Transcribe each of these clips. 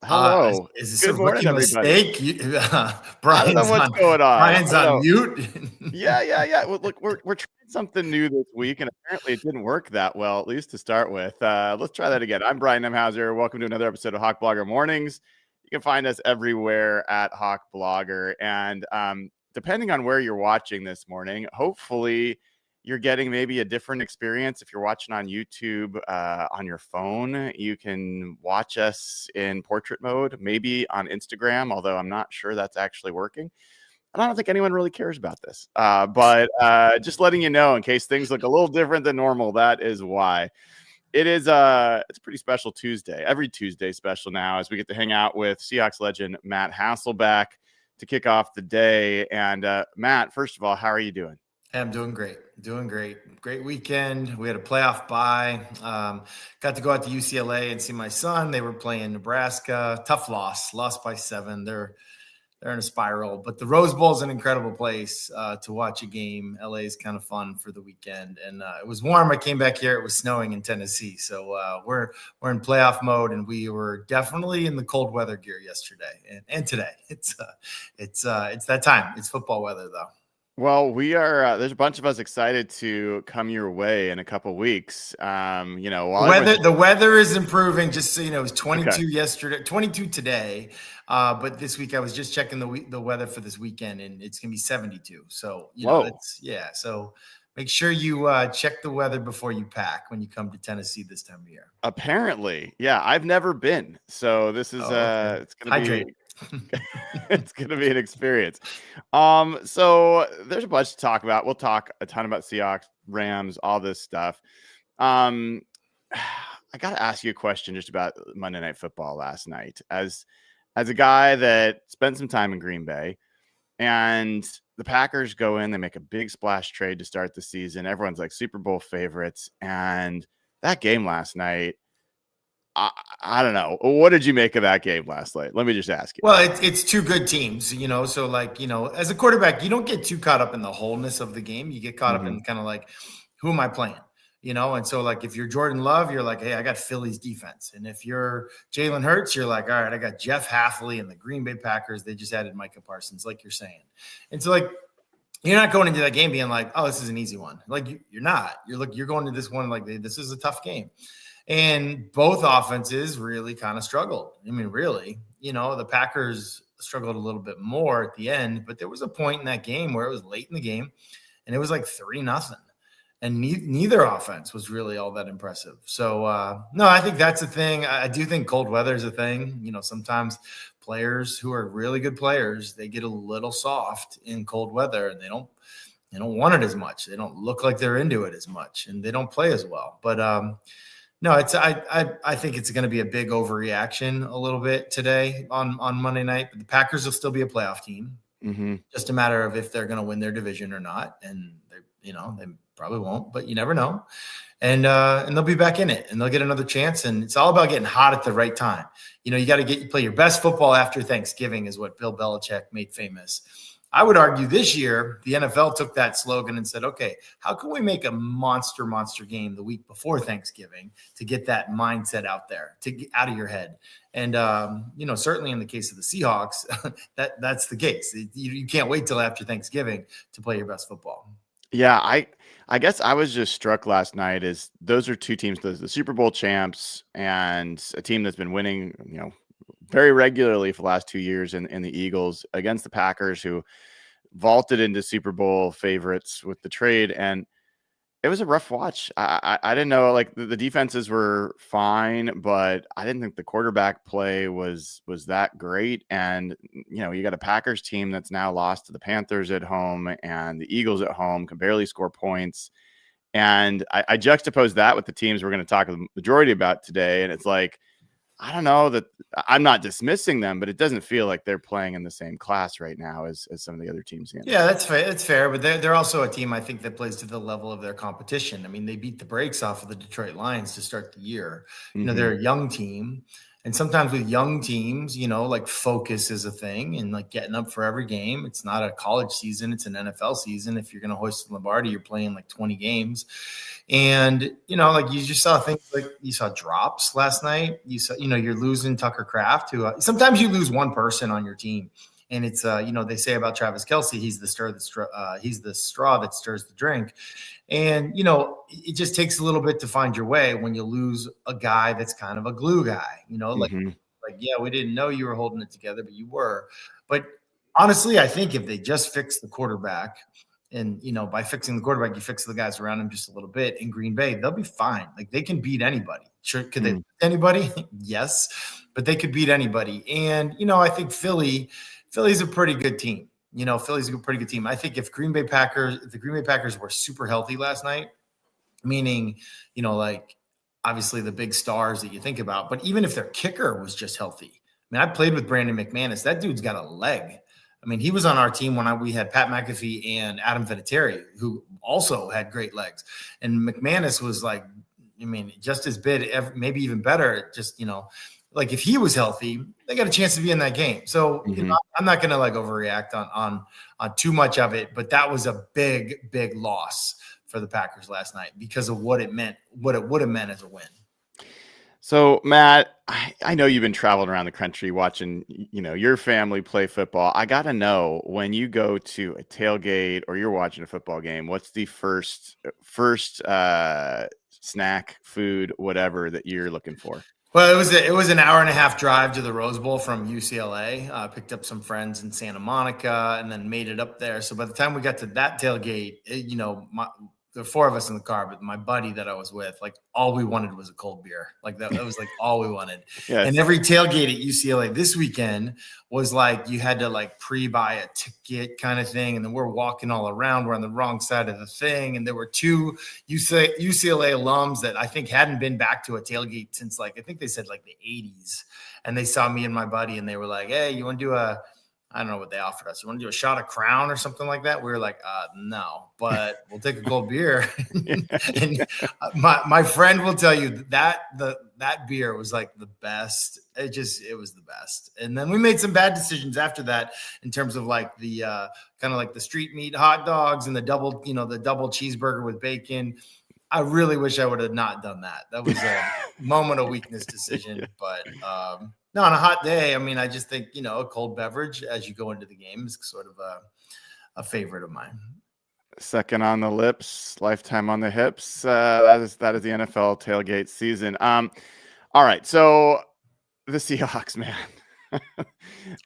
Hello. Is this a Good rookie morning, everybody. mistake? I don't know what's going on. Brian's on mute. Yeah. Well, look, we're trying something new this week, and apparently it didn't work that well, at least to start with. Let's try that again. I'm Brian Nemhauser. Welcome to another episode of Hawk Blogger Mornings. You can find us everywhere at Hawk Blogger, and depending on where you're watching this morning, hopefully you're getting maybe a different experience. If you're watching on YouTube on your phone, you can watch us in portrait mode, maybe on Instagram, although I'm not sure that's actually working. And I don't think anyone really cares about this. But just letting you know, in case things look a little different than normal, that is why. It's a pretty special Tuesday. Every Tuesday special now, as we get to hang out with Seahawks legend Matt Hasselbeck to kick off the day. And Matt, first of all, how are you doing? I'm doing great. Great weekend. We had a playoff bye. Got to go out to UCLA and see my son. They were playing Nebraska. Tough lost by 7. They're in a spiral, but the Rose Bowl is an incredible place to watch a game. LA is kind of fun for the weekend, and it was warm. I came back here. It was snowing in Tennessee, so we're in playoff mode, and we were definitely in the cold weather gear yesterday and today. It's that time. It's football weather though. Well, we are. There's a bunch of us excited to come your way in a couple weeks. While the weather is improving. Just so you know, it was 22 yesterday, 22 today. But this week I was just checking the weather for this weekend, and it's gonna be 72. So So make sure you check the weather before you pack when you come to Tennessee this time of year. Apparently, yeah, I've never been, so this is it's gonna Hydrate. be. It's going to be an experience. So there's a bunch to talk about. We'll talk a ton about Seahawks, Rams, all this stuff. I got to ask you a question just about Monday Night Football last night. As a guy that spent some time in Green Bay, and the Packers go in, they make a big splash trade to start the season. Everyone's like Super Bowl favorites, and that game last night, I don't know. What did you make of that game last night? Let me just ask you. Well, it's two good teams, so as a quarterback, you don't get too caught up in the wholeness of the game. You get caught up in kind of like, who am I playing? And so like, if you're Jordan Love, you're like, hey, I got Philly's defense. And if you're Jalen Hurts, you're like, all right, I got Jeff Hafley and the Green Bay Packers. They just added Micah Parsons, like you're saying. And so like, you're not going into that game being like, oh, this is an easy one. Like you're not. You're going to this one like, this is a tough game. And both offenses really kind of struggled. I mean, really, the Packers struggled a little bit more at the end, but there was a point in that game where it was late in the game and it was like 3-0. And neither offense was really all that impressive. So, no, I think that's a thing. I do think cold weather is a thing. Sometimes players who are really good players, they get a little soft in cold weather and they don't want it as much. They don't look like they're into it as much and they don't play as well. But, no, I think it's going to be a big overreaction a little bit today on Monday night. But the Packers will still be a playoff team. Mm-hmm. Just a matter of if they're going to win their division or not. And they probably won't, but you never know. And they'll be back in it, and they'll get another chance. And it's all about getting hot at the right time. You got to play your best football after Thanksgiving, is what Bill Belichick made famous. I would argue this year, the NFL took that slogan and said, okay, how can we make a monster game the week before Thanksgiving to get that mindset out there, to get out of your head? And, certainly in the case of the Seahawks, that's the case. You can't wait till after Thanksgiving to play your best football. Yeah, I guess I was just struck last night as those are two teams, the Super Bowl champs and a team that's been winning, very regularly for the last 2 years in the Eagles against the Packers, who vaulted into Super Bowl favorites with the trade. And it was a rough watch. I didn't know, like the defenses were fine, but I didn't think the quarterback play was that great. And, you got a Packers team that's now lost to the Panthers at home and the Eagles at home, can barely score points. And I juxtapose that with the teams we're going to talk the majority about today. And it's like, I don't know that I'm not dismissing them, but it doesn't feel like they're playing in the same class right now as some of the other teams. Yeah, that's fair. That's fair. But they're also a team, I think, that plays to the level of their competition. I mean, they beat the brakes off of the Detroit Lions to start the year. They're a young team. And sometimes with young teams, like focus is a thing and like getting up for every game. It's not a college season, it's an NFL season. If you're going to hoist the Lombardi, you're playing like 20 games. And, like you just saw things like you saw drops last night. You saw, you're losing Tucker Kraft, who sometimes you lose one person on your team. And it's, they say about Travis Kelce, he's the straw that stirs the drink. And, it just takes a little bit to find your way when you lose a guy that's kind of a glue guy, like, yeah, we didn't know you were holding it together, but you were. But honestly, I think if they just fix the quarterback, and, by fixing the quarterback, you fix the guys around him just a little bit in Green Bay, they'll be fine. Like they can beat anybody. Sure. Could they beat anybody? Yes, but they could beat anybody. And, I think Philly's a pretty good team. Philly's a pretty good team. I think if the Green Bay Packers were super healthy last night, meaning, like obviously the big stars that you think about, but even if their kicker was just healthy, I mean, I played with Brandon McManus. That dude's got a leg. I mean, he was on our team when we had Pat McAfee and Adam Vinatieri, who also had great legs. And McManus was like, I mean, just as big, maybe even better. Just, like if he was healthy, they got a chance to be in that game. So I'm not going to like overreact on too much of it, but that was a big, big loss for the Packers last night because of what it meant, what it would have meant as a win. So, Matt, I know you've been traveling around the country watching, your family play football. I got to know, when you go to a tailgate or you're watching a football game, what's the first snack, food, whatever that you're looking for? Well, it was an hour and a half drive to the Rose Bowl from UCLA. Picked up some friends in Santa Monica and then made it up there. So by the time we got to that tailgate, there were four of us in the car, but my buddy that I was with, like all we wanted was a cold beer. Like that was like all we wanted. Yes. And every tailgate at UCLA this weekend was like, you had to like pre-buy a ticket kind of thing. And then we're walking all around. We're on the wrong side of the thing. And there were two UCLA alums that I think hadn't been back to a tailgate since like, I think they said like the 80s. And they saw me and my buddy and they were like, hey, you want to do I don't know what they offered us. You want to do a shot of Crown or something like that? We were like, no, but we'll take a cold beer. And my friend will tell you that that beer was like the best. It was the best. And then we made some bad decisions after that in terms of like the kind of like the street meat hot dogs and the double cheeseburger with bacon. I really wish I would have not done that. That was a moment of weakness decision, but no, on a hot day, I mean, I just think, a cold beverage as you go into the game is sort of a favorite of mine. Second on the lips, lifetime on the hips. That is the NFL tailgate season. All right. So the Seahawks, man,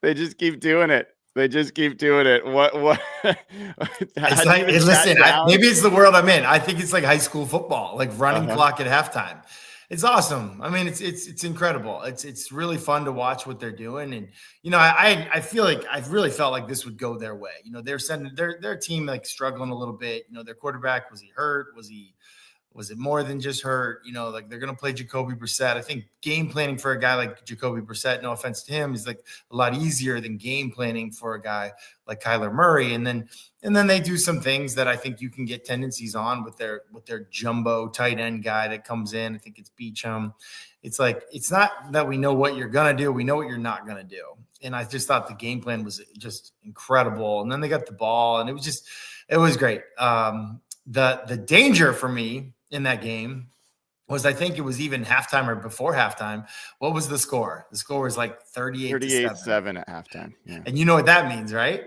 they just keep doing it. What? It's like, listen, maybe it's the world I'm in. I think it's like high school football, like running clock at halftime. It's awesome. I mean, it's incredible. It's really fun to watch what they're doing. And, I feel like I've really felt like this would go their way. They're sending their team like struggling a little bit. Their quarterback, was he hurt? Was it more than just hurt? Like they're going to play Jacoby Brissett. I think game planning for a guy like Jacoby Brissett, no offense to him, is like a lot easier than game planning for a guy like Kyler Murray. And then they do some things that I think you can get tendencies on with their jumbo tight end guy that comes in. I think it's Beachum. It's like, it's not that we know what you're going to do. We know what you're not going to do. And I just thought the game plan was just incredible. And then they got the ball and it was great. The danger for me in that game was, I think it was even halftime or before halftime. What was the score? The score was like 38-7 at halftime. Yeah. And you know what that means, right?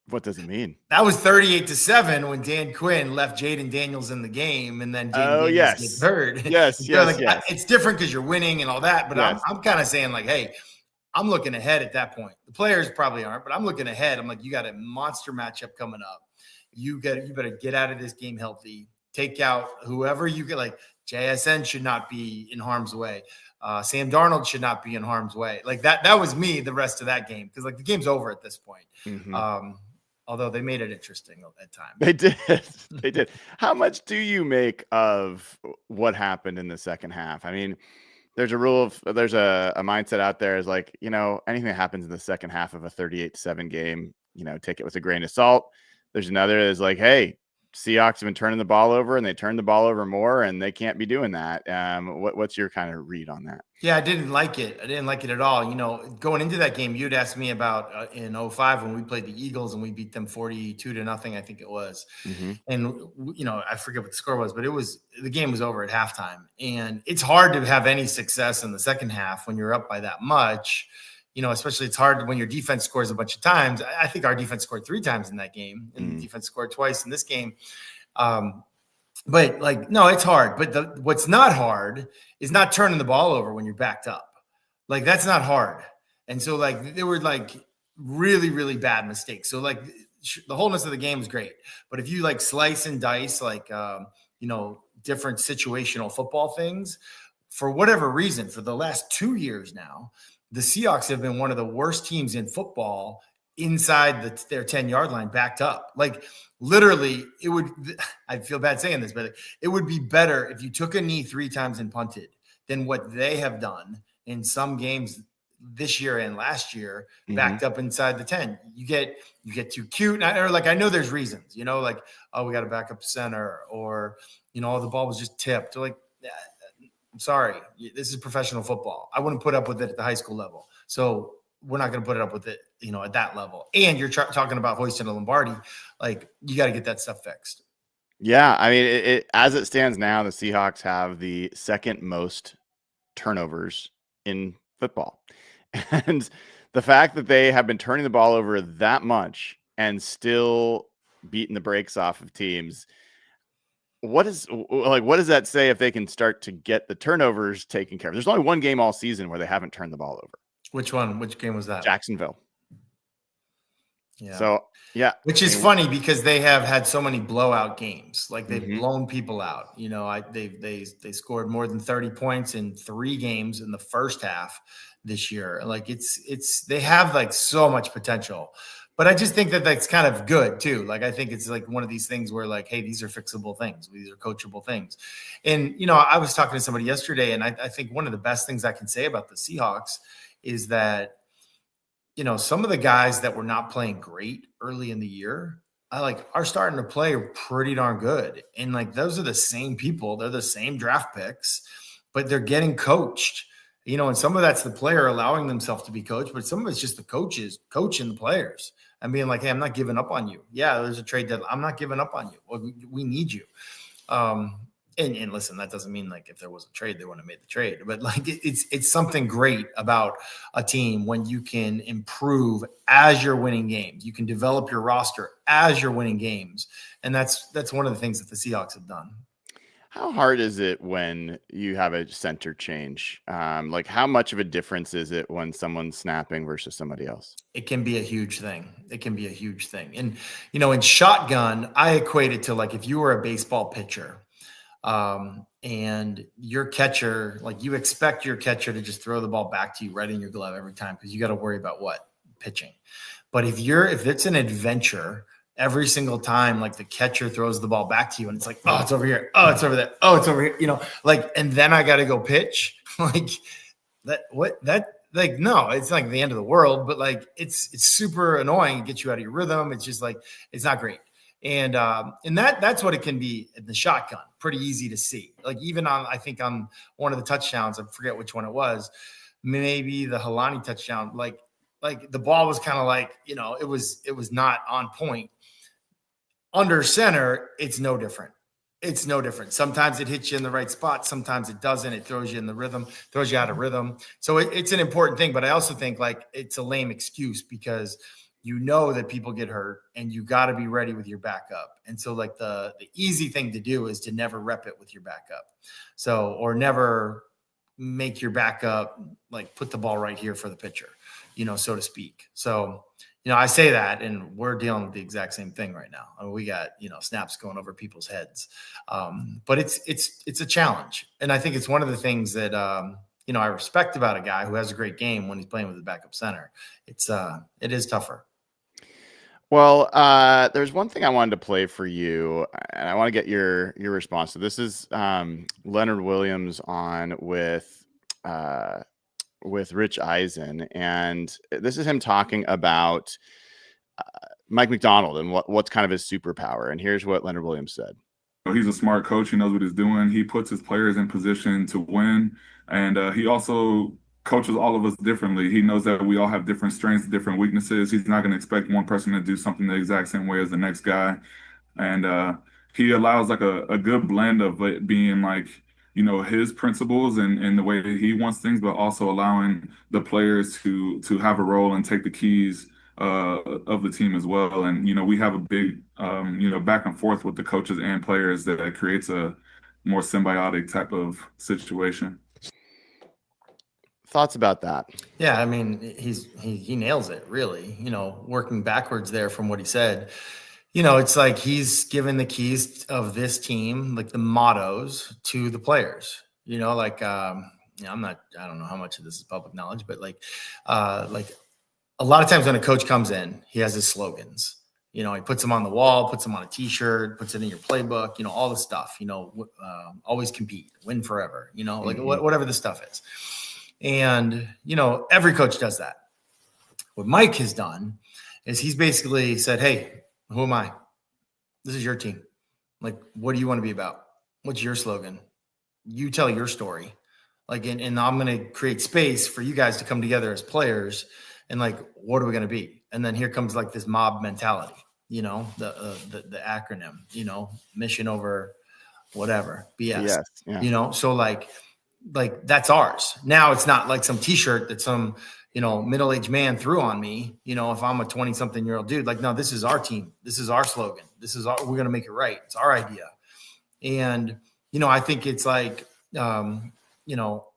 What does it mean? That was 38-7 when Dan Quinn left Jaden Daniels in the game, and then Jaden Daniels gets hurt. Yes, yes. It's different because you're winning and all that, but yes. I'm kind of saying like, hey, I'm looking ahead at that point. The players probably aren't, but I'm looking ahead. I'm like, you got a monster matchup coming up. You better get out of this game healthy. Take out whoever you get. Like JSN should not be in harm's way. Sam Darnold should not be in harm's way. Like that was me the rest of that game, because like the game's over at this point. Mm-hmm. Although they made it interesting at times. They did. How much do you make of what happened in the second half? I mean, there's a mindset out there is like, anything that happens in the second half of a 38-7 game, take it with a grain of salt. There's another is like, hey, Seahawks have been turning the ball over, and they turn the ball over more, and they can't be doing that. What's your kind of read on that? Yeah, I didn't like it. I didn't like it at all. Going into that game, you'd asked me about in 05 when we played the Eagles and we beat them 42-0, I think it was. Mm-hmm. And, I forget what the score was, but the game was over at halftime. And it's hard to have any success in the second half when you're up by that much. Especially it's hard when your defense scores a bunch of times. I think our defense scored 3 times in that game, and the defense scored twice in this game. But no, it's hard. But what's not hard is not turning the ball over when you're backed up. That's not hard. And so there were really, really bad mistakes. So the wholeness of the game is great. But if you slice and dice different situational football things, for whatever reason, for the last 2 years now, the Seahawks have been one of the worst teams in football inside their 10-yard line backed up. Literally, I feel bad saying this, but it would be better if you took a knee 3 times and punted than what they have done in some games this year and last year, backed up inside the 10. You get too cute. I know there's reasons, we got to back up center, or, the ball was just tipped. I'm sorry, this is professional football. I wouldn't put up with it at the high school level. So we're not going to put it up with it, at that level. And you're talking about hoisting a Lombardi. You got to get that stuff fixed. Yeah. I mean, as it stands now, the Seahawks have the second most turnovers in football. And the fact that they have been turning the ball over that much and still beating the brakes off of teams, what does that say if they can start to get the turnovers taken care of? There's only one game all season where they haven't turned the ball over. Which one? Which game was that? Jacksonville. Yeah. So, yeah. Which is funny because they have had so many blowout games. They've blown people out. They scored more than 30 points in 3 games in the first half this year. They have so much potential. But I just think that that's kind of good too. I think it's one of these things where hey, these are fixable things. These are coachable things. And, I was talking to somebody yesterday, and I think one of the best things I can say about the Seahawks is that, some of the guys that were not playing great early in the year, are starting to play pretty darn good. And those are the same people. They're the same draft picks, but they're getting coached. And some of that's the player allowing themselves to be coached, but some of it's just the coaches coaching the players and being hey, I'm not giving up on you. Yeah, there's a trade deadline. I'm not giving up on you. Well, we need you. And listen, that doesn't mean if there was a trade, they wouldn't have made the trade. But it's something great about a team when you can improve as you're winning games. You can develop your roster as you're winning games. And that's one of the things that the Seahawks have done. How hard is it when you have a center change? How much of a difference is it when someone's snapping versus somebody else? It can be a huge thing. And, in shotgun, I equate it to if you were a baseball pitcher and your catcher, you expect your catcher to just throw the ball back to you right in your glove every time because you got to worry about pitching. But if it's an adventure, every single time, the catcher throws the ball back to you and it's oh, it's over here. Oh, it's over there. Oh, it's over here. And then I got to go pitch. No, it's the end of the world, but it's super annoying. It gets you out of your rhythm. It's just it's not great. And that's what it can be in the shotgun. Pretty easy to see. Even I think on one of the touchdowns, I forget which one it was, maybe the Helani touchdown, the ball was kind of it was not on point. Under center, it's no different. Sometimes it hits you in the right spot. Sometimes it doesn't. It throws you in the rhythm, throws you out of rhythm. So it's an important thing. But I also think it's a lame excuse because that people get hurt and you got to be ready with your backup. And so the easy thing to do is to never rep it with your backup. So, or never make your backup put the ball right here for the pitcher, so to speak. So, I say that, and we're dealing with the exact same thing right now. I mean, we got, snaps going over people's heads. But it's a challenge. And I think it's one of the things that, I respect about a guy who has a great game when he's playing with the backup center. It is tougher. Well, there's one thing I wanted to play for you, and I want to get your response. So this is Leonard Williams on with Rich Eisen, and this is him talking about Mike Macdonald and what's kind of his superpower. And here's what Leonard Williams said. He's a smart coach. He knows what he's doing. He puts his players in position to win. And he also coaches all of us differently. He knows that we all have different strengths, different weaknesses. He's not going to expect one person to do something the exact same way as the next guy. And he allows like a good blend of it being like, his principles and the way that he wants things, but also allowing the players to have a role and take the keys of the team as well. And, we have a big, back and forth with the coaches and players that creates a more symbiotic type of situation. Thoughts about that? Yeah, I mean, he nails it, really, working backwards there from what he said. It's like he's given the keys of this team, like the mottos to the players, I don't know how much of this is public knowledge, but like a lot of times when a coach comes in, he has his slogans. He puts them on the wall, puts them on a T-shirt, puts it in your playbook. All the stuff. Always compete, win forever. Whatever the stuff is. And every coach does that. What Mike has done is he's basically said, "Hey, who am I? This is your team. Like, what do you want to be about? What's your slogan? You tell your story. And I'm going to create space for you guys to come together as players." And what are we going to be? And then here comes this mob mentality, the acronym, mission over whatever, BS, yes, yeah. So that's ours. Now it's not like some T-shirt that some, middle-aged man threw on me, if I'm a 20-something-year-old dude, no, this is our team. This is our slogan. We're going to make it right. It's our idea. And, I think it's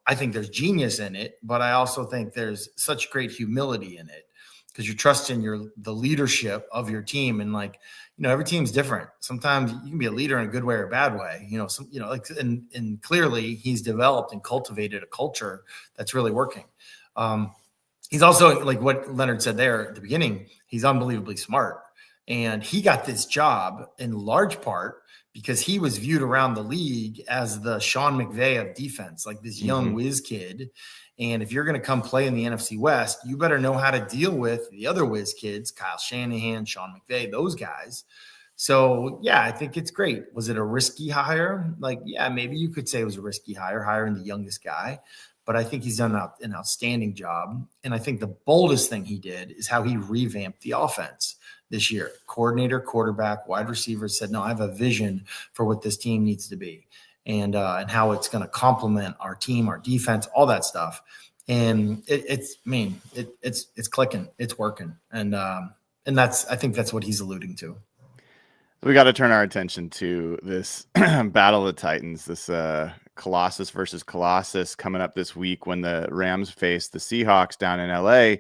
I think there's genius in it, but I also think there's such great humility in it because you're trusting the leadership of your team. And every team's different. Sometimes you can be a leader in a good way or a bad way, and clearly he's developed and cultivated a culture that's really working. He's also what Leonard said there at the beginning, he's unbelievably smart. And he got this job in large part because he was viewed around the league as the Sean McVay of defense, this young whiz kid. And if you're going to come play in the NFC West, you better know how to deal with the other whiz kids, Kyle Shanahan, Sean McVay, those guys. So, yeah, I think it's great. Was it a risky hire? Yeah, maybe you could say it was a risky hire, hiring the youngest guy. But I think he's done an outstanding job. And I think the boldest thing he did is how he revamped the offense this year. Coordinator, quarterback, wide receivers said, no, I have a vision for what this team needs to be and how it's going to complement our team, our defense, all that stuff. And it's clicking, it's working. And I think that's what he's alluding to. We got to turn our attention to this battle of the Titans, this Colossus versus Colossus coming up this week when the Rams face the Seahawks down in LA.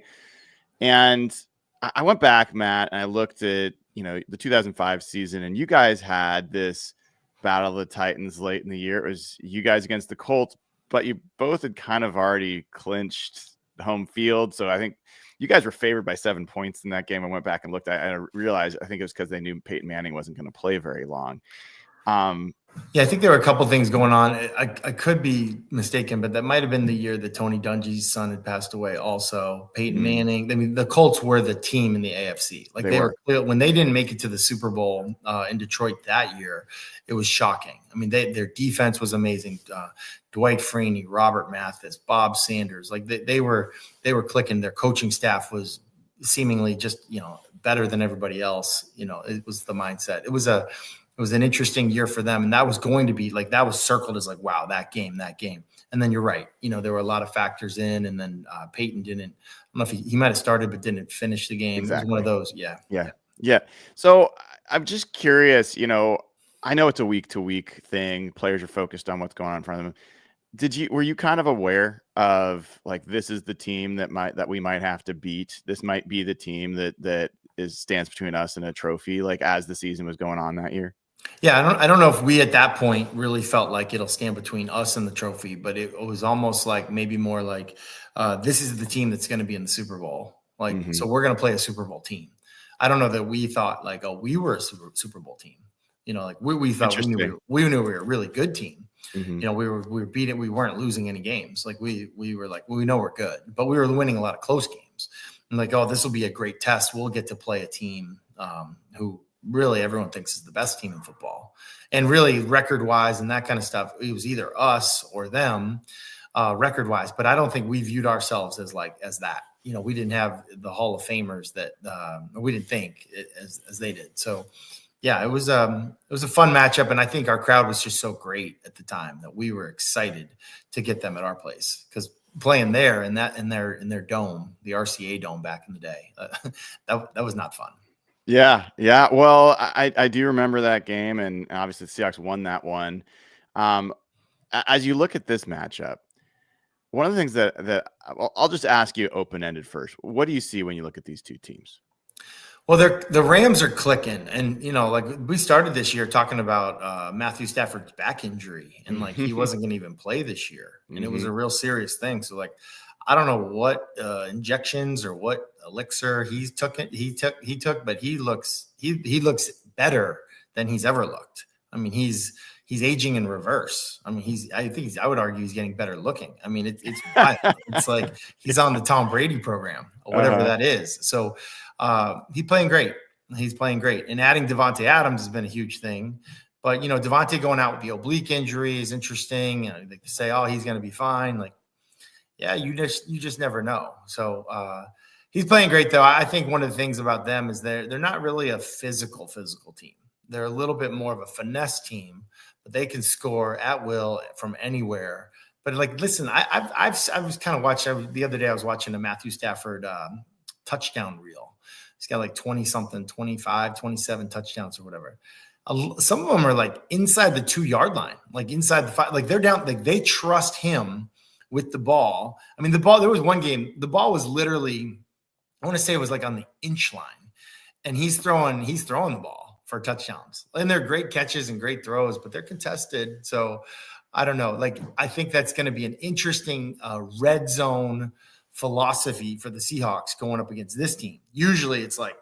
And I went back, Matt, and I looked at, the 2005 season, and you guys had this battle of the Titans late in the year. It was you guys against the Colts, but you both had kind of already clinched home field. So I think you guys were favored by 7 points in that game. I went back and looked at it, and I realized I think it was because they knew Peyton Manning wasn't going to play very long. Yeah, I think there were a couple things going on. I could be mistaken, but that might have been the year that Tony Dungy's son had passed away also. Peyton Manning. I mean, the Colts were the team in the AFC. They were when they didn't make it to the Super Bowl in Detroit that year, it was shocking. I mean, their defense was amazing. Dwight Freeney, Robert Mathis, Bob Sanders. They were clicking. Their coaching staff was seemingly just, better than everybody else. It was the mindset. It was an interesting year for them. And that was going to be that was circled as wow, that game. And then you're right. There were a lot of factors in, and then Peyton didn't, I don't know if he might've started, but didn't finish the game. Exactly. It was one of those. Yeah. So I'm just curious, I know it's a week to week thing. Players are focused on what's going on in front of them. Were you kind of aware of this is the team that we might have to beat? This might be the team that stands between us and a trophy, as the season was going on that year? Yeah, I don't know if we at that point really felt like it'll stand between us and the trophy, but it was almost maybe more this is the team that's going to be in the Super Bowl. So we're going to play a Super Bowl team. I don't know that we thought we were a Super Bowl team. We thought we knew we were a really good team. We were beating. We weren't losing any games. We were we know we're good, but we were winning a lot of close games. And this will be a great test. We'll get to play a team who really everyone thinks is the best team in football. And really record-wise and that kind of stuff, it was either us or them record-wise. But I don't think we viewed ourselves as that. We didn't have the Hall of Famers that we didn't think as they did. So, yeah, it was a fun matchup, and I think our crowd was just so great at the time that we were excited to get them at our place, because playing there in their dome, the RCA dome back in the day, that was not fun. Yeah. Well, I do remember that game, and obviously the Seahawks won that one. As you look at this matchup, one of the things that I'll just ask you open-ended first. What do you see when you look at these two teams? Well, the Rams are clicking, and like we started this year talking about Matthew Stafford's back injury, and like he wasn't going to even play this year, and it was a real serious thing. So like, I don't know what injections or what elixir he took, but he looks better than he's ever looked. I mean, he's aging in reverse. I mean, I would argue he's getting better looking. I mean, it's like he's on the Tom Brady program or whatever that is. So he's playing great. And adding Devontae Adams has been a huge thing. But, Devontae going out with the oblique injury is interesting. They say, oh, he's going to be fine. Like, yeah, you just never know. So he's playing great, though. I think one of the things about them is they're not really a physical team. They're a little bit more of a finesse team, but they can score at will from anywhere. But like, listen, I was kind of watching the other day. I was watching a Matthew Stafford touchdown reel. He's got like 20 something, 25, 27 touchdowns or whatever. Some of them are like inside the 2-yard line, like inside the 5. Like they're down. Like they trust him with the ball. I mean, the ball. There was one game. The ball was literally, I want to say it was like on the inch line, and he's throwing the ball for touchdowns, and they're great catches and great throws, but they're contested. So I don't know. Like, I think that's going to be an interesting red zone philosophy for the Seahawks going up against this team. Usually it's like,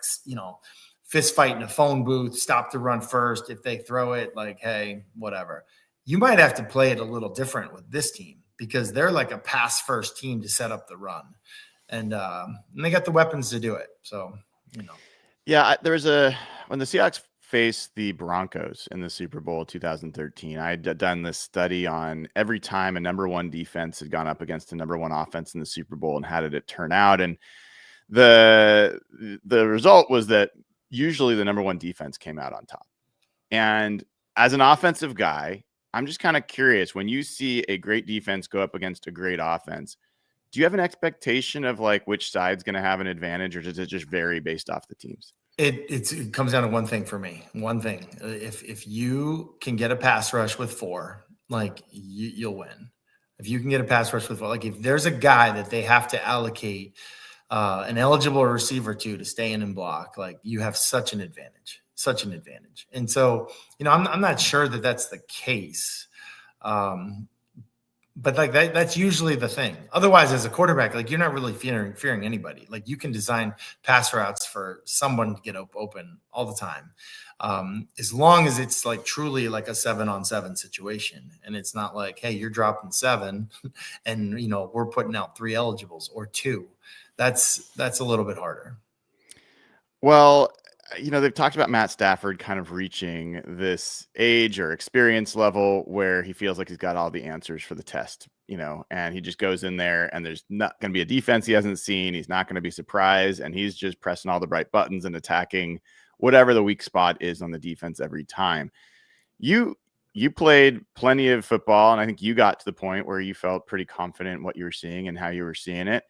fist fight in a phone booth, stop the run first. If they throw it, like, hey, whatever. You might have to play it a little different with this team, because they're like a pass first team to set up the run. And they got the weapons to do it. So, Yeah, when the Seahawks faced the Broncos in the Super Bowl 2013, I had done this study on every time a number one defense had gone up against a number one offense in the Super Bowl and how did it turn out. And the result was that usually the number one defense came out on top. And as an offensive guy, I'm just kind of curious, when you see a great defense go up against a great offense, do you have an expectation of like which side's going to have an advantage, or does it just vary based off the teams? It comes down to one thing for me. One thing. If you can get a pass rush with 4, like you'll win. If you can get a pass rush with 4, like if there's a guy that they have to allocate an eligible receiver to stay in and block, like you have such an advantage. And so, I'm not sure that that's the case. But like that's usually the thing. Otherwise, as a quarterback, like you're not really fearing anybody. Like you can design pass routes for someone to get open all the time, as long as it's like truly like a 7-on-7 situation, and it's not like, hey, you're dropping 7, and we're putting out 3 eligibles or 2. That's a little bit harder. Well, they've talked about Matt Stafford kind of reaching this age or experience level where he feels like he's got all the answers for the test, and he just goes in there and there's not going to be a defense he hasn't seen. He's not going to be surprised, and he's just pressing all the right buttons and attacking whatever the weak spot is on the defense every time. You played plenty of football, and I think you got to the point where you felt pretty confident in what you were seeing and how you were seeing it.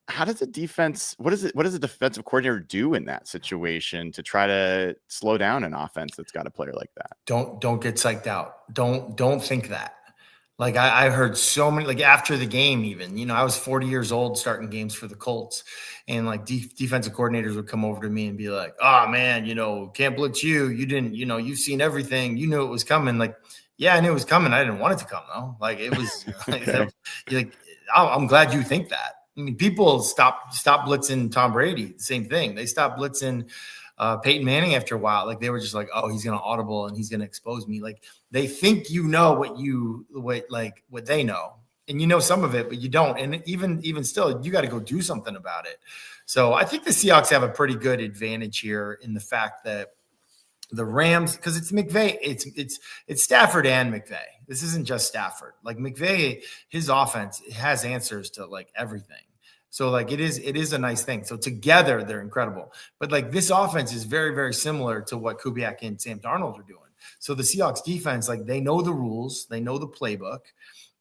How does the defense, what does a defensive coordinator do in that situation to try to slow down an offense that's got a player like that? Don't get psyched out. Don't think that. Like I heard so many, like after the game, even, I was 40 years old starting games for the Colts, and like defensive coordinators would come over to me and be like, oh man, can't blitz you. You didn't, you've seen everything. You knew it was coming. Like, yeah, I knew it was coming. I didn't want it to come though. Like it was like, I'm glad you think that. I mean, people stop blitzing Tom Brady. Same thing. They stopped blitzing Peyton Manning after a while. Like they were just like, oh, he's going to audible and he's going to expose me. Like they think what they know. and you know some of it, but you don't. And even still, you got to go do something about it. So I think the Seahawks have a pretty good advantage here in the fact that the Rams, because it's McVay, it's Stafford and McVay. This isn't just Stafford. Like McVay, his offense has answers to like everything. So like it is a nice thing. So together they're incredible. But like this offense is very, very similar to what Kubiak and Sam Darnold are doing. So the Seahawks defense, like they know the rules, they know the playbook,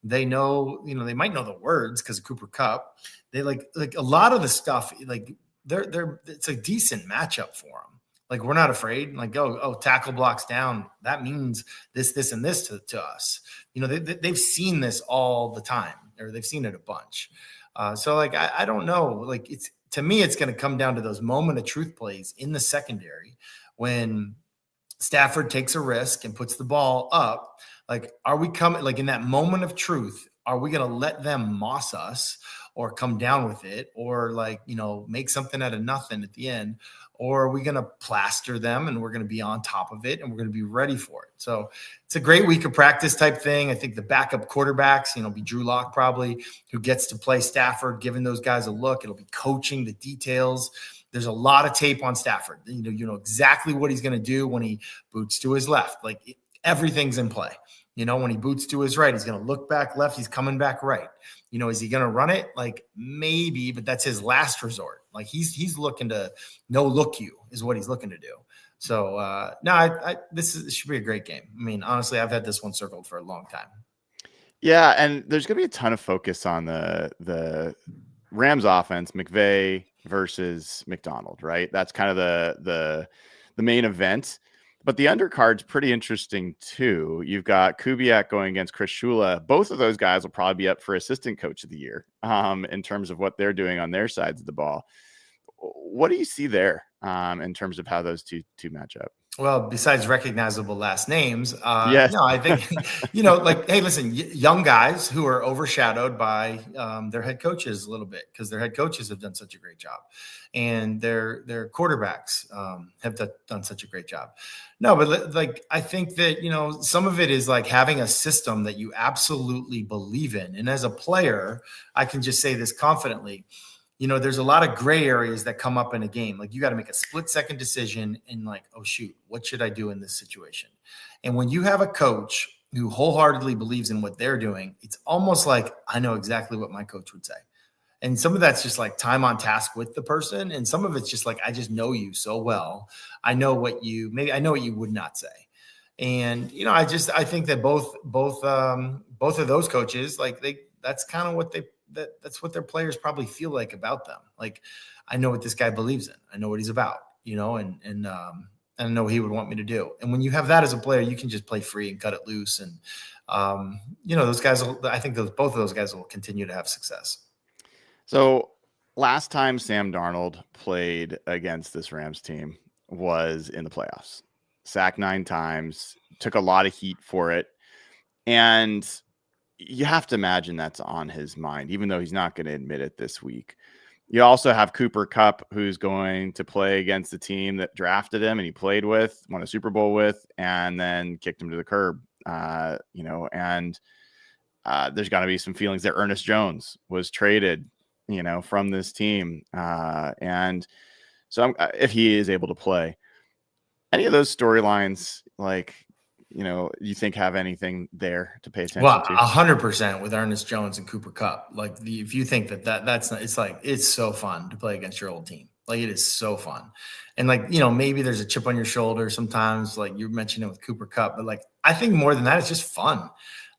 they know, they might know the words because of Cooper Kupp. They like a lot of the stuff, like it's a decent matchup for them. Like we're not afraid. Like tackle blocks down. That means this, and this to us. They've seen this all the time, or they've seen it a bunch. So like I don't know. Like to me, it's going to come down to those moment of truth plays in the secondary when Stafford takes a risk and puts the ball up. Like, are we coming? Like in that moment of truth, are we going to let them moss us or come down with it, or like make something out of nothing at the end? Or are we going to plaster them and we're going to be on top of it and we're going to be ready for it? So it's a great week of practice type thing. I think the backup quarterbacks, be Drew Lock probably, who gets to play Stafford, giving those guys a look. It'll be coaching the details. There's a lot of tape on Stafford. You know exactly what he's going to do when he boots to his left. Like everything's in play. When he boots to his right, he's going to look back left. He's coming back right. Is he going to run it? Like maybe, but that's his last resort. Like he's looking to no look you is what he's looking to do. So this should be a great game. I mean, honestly, I've had this one circled for a long time. Yeah, and there's going to be a ton of focus on the Rams offense, McVay versus Macdonald, right? That's kind of the main event. But the undercard's pretty interesting too. You've got Kubiak going against Chris Shula. Both of those guys will probably be up for assistant coach of the year in terms of what they're doing on their sides of the ball. What do you see there in terms of how those two match up? Well, besides recognizable last names, yes. No, I think, like, hey, listen, young guys who are overshadowed by their head coaches a little bit because their head coaches have done such a great job and their quarterbacks have done such a great job. No, but like, I think that, some of it is like having a system that you absolutely believe in. And as a player, I can just say this confidently. There's a lot of gray areas that come up in a game. Like you got to make a split-second decision and like, oh, shoot, what should I do in this situation? And when you have a coach who wholeheartedly believes in what they're doing, it's almost like I know exactly what my coach would say. And some of that's just like time on task with the person. And some of it's just like, I just know you so well. I know what you would not say. And, I think that both of those coaches, like that's kind of what that's what their players probably feel like about them. Like, I know what this guy believes in. I know what he's about, and I know what he would want me to do. And when you have that as a player, you can just play free and cut it loose. And, those guys, I think both of those guys will continue to have success. So last time Sam Darnold played against this Rams team was in the playoffs. Sacked 9 times, took a lot of heat for it. And you have to imagine that's on his mind, even though he's not going to admit it this week. You also have Cooper Kupp, who's going to play against the team that drafted him and he played with, won a Super Bowl with, and then kicked him to the curb. And there's got to be some feelings there. Ernest Jones was traded, from this team. And so if he is able to play, any of those storylines, like, you think have anything there to pay attention to? 100% with Ernest Jones and Cooper Kupp. Like if you think that's not, it's like, it's so fun to play against your old team. Like it is so fun. And like, maybe there's a chip on your shoulder sometimes, like you mentioned it with Cooper Kupp, but like, I think more than that, it's just fun.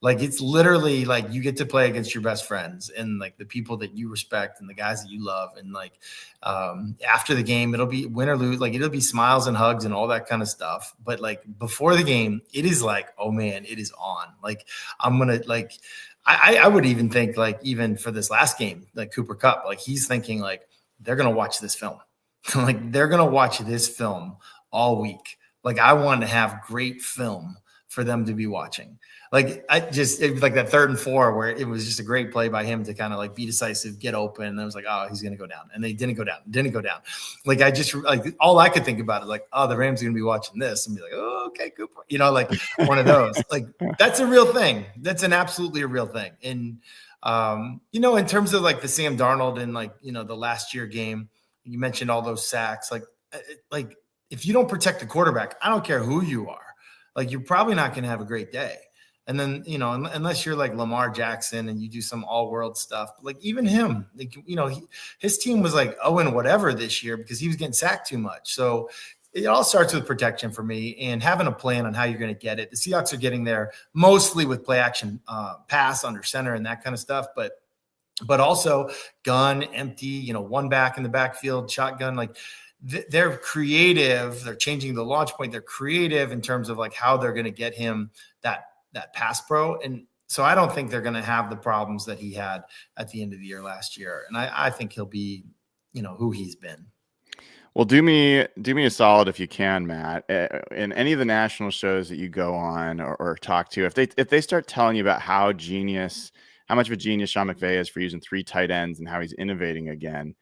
Like it's literally like you get to play against your best friends and like the people that you respect and the guys that you love. And like after the game, it'll be win or lose, like it'll be smiles and hugs and all that kind of stuff. But like before the game, it is like, oh man, it is on. Like I'm going to like, I would even think like even for this last game, like Cooper Kupp, like he's thinking like they're going to watch this film. Like they're going to watch this film all week. Like I want to have great film for them to be watching. Like it was like that 3rd and 4 where it was just a great play by him to kind of like be decisive, get open. And I was like, oh, he's going to go down. And they didn't go down. Like I just like all I could think about is like, oh, the Rams are going to be watching this and be like, oh, okay, Cooper. Like one of those. Like that's a real thing. That's an absolutely a real thing. And In terms of like the Sam Darnold and like, the last year game, you mentioned all those sacks. Like if you don't protect the quarterback, I don't care who you are, like you're probably not going to have a great day. And then, unless you're like Lamar Jackson and you do some all-world stuff, like even him, like, his team was like 0 whatever this year because he was getting sacked too much. So it all starts with protection for me and having a plan on how you're going to get it. The Seahawks are getting there mostly with play action pass under center and that kind of stuff, but also gun, empty, one back in the backfield, shotgun, like they're creative. They're changing the launch point. They're creative in terms of like how they're going to get him that pass pro. And so I don't think they're going to have the problems that he had at the end of the year last year. And I think he'll be, who he's been. Well, do me a solid if you can, Matt. In any of the national shows that you go on or talk to, if they start telling you about how much of a genius Sean McVay is for using 3 tight ends and how he's innovating again,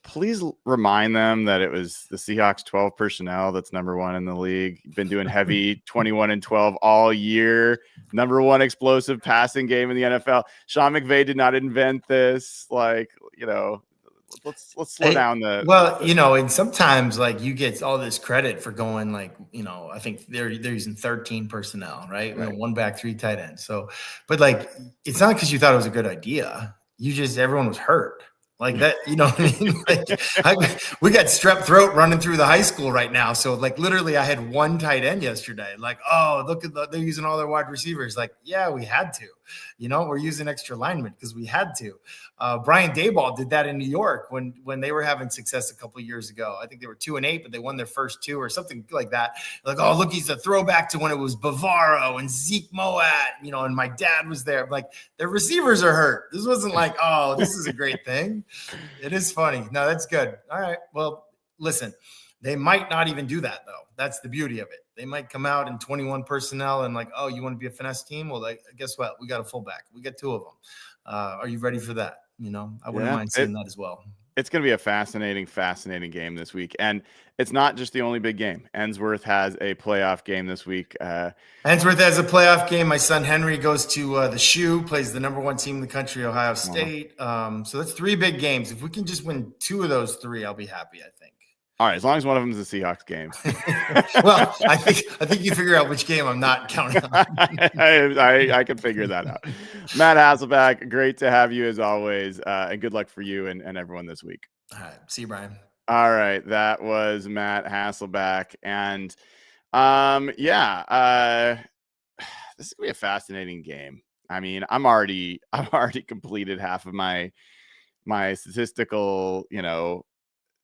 please remind them that it was the Seahawks 12 personnel that's number 1 in the league. Been doing heavy 21-12 all year. Number 1 explosive passing game in the NFL. Sean McVay did not invent this. Like, let's slow down and sometimes like you get all this credit for going like, I think they're using 13 personnel, right? 1 back, 3 tight ends. So, but like, it's not because you thought it was a good idea. Everyone was hurt. Like that, what I mean? Like we got strep throat running through the high school right now. So like literally I had 1 tight end yesterday. Like, oh, look at they're using all their wide receivers. Like, yeah, we had to. We're using extra linemen because we had to. Brian Daboll did that in New York when they were having success a couple of years ago. I think they were 2-8, but they won their first 2 or something like that. Like, oh, look, he's a throwback to when it was Bavaro and Zeke Moat, and my dad was there. Like, their receivers are hurt. This wasn't like, oh, this is a great thing. It is funny. No, that's good. All right. Well, listen, they might not even do that, though. That's the beauty of it. They might come out in 21 personnel and like, oh, you want to be a finesse team? Well, like, guess what? We got a fullback. We got 2 of them. Are you ready for that? I wouldn't mind seeing that as well. It's going to be a fascinating game this week. And it's not just the only big game. Ensworth has a playoff game this week. Ensworth has a playoff game. My son Henry goes to the Shoe, plays the number 1 team in the country, Ohio State. So that's 3 big games. If we can just win 2 of those 3, I'll be happy, I think. All right, as long as one of them is a Seahawks game. Well, I think you figure out which game I'm not counting on. I can figure that out. Matt Hasselbeck, great to have you as always, and good luck for you and everyone this week. All right, see you, Brian. All right, that was Matt Hasselbeck, and this is gonna be a fascinating game. I mean, I've already completed half of my statistical,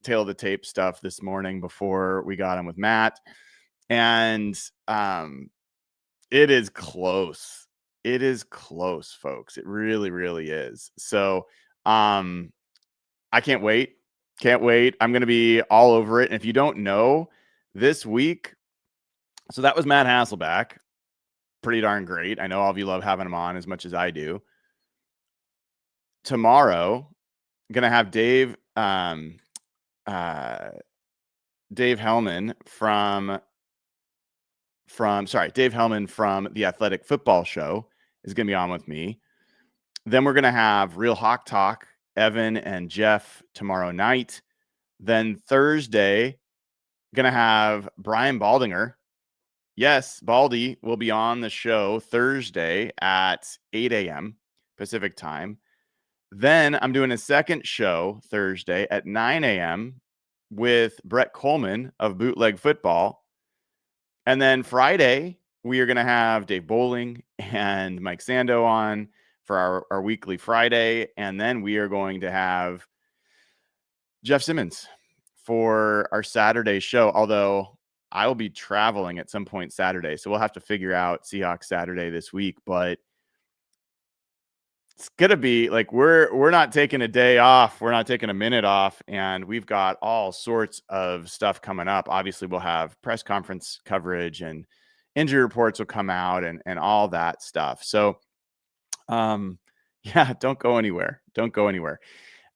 tail of the tape stuff this morning before we got on with Matt, and it is close. It is close, folks. It really, really is. So I can't wait. I'm going to be all over it. And if you don't know, this week, so that was Matt Hasselbeck. Pretty darn great. I know all of you love having him on as much as I do. Tomorrow, I'm going to have Dave Hellman from the Athletic Football Show is going to be on with me. Then we're going to have Real Hawk Talk, Evan and Jeff tomorrow night. Then Thursday, going to have Brian Baldinger. Yes, Baldy will be on the show Thursday at 8 a.m. Pacific time. Then I'm doing a second show Thursday at 9 a.m. with Brett Coleman of Bootleg Football. And then Friday, we are going to have Dave Bowling and Mike Sando on for our weekly Friday. And then we are going to have Jeff Simmons for our Saturday show, although I will be traveling at some point Saturday. So we'll have to figure out Seahawks Saturday this week. But it's going to be like we're not taking a day off. We're not taking a minute off. And we've got all sorts of stuff coming up. Obviously, we'll have press conference coverage and injury reports will come out and all that stuff. So, don't go anywhere. Don't go anywhere.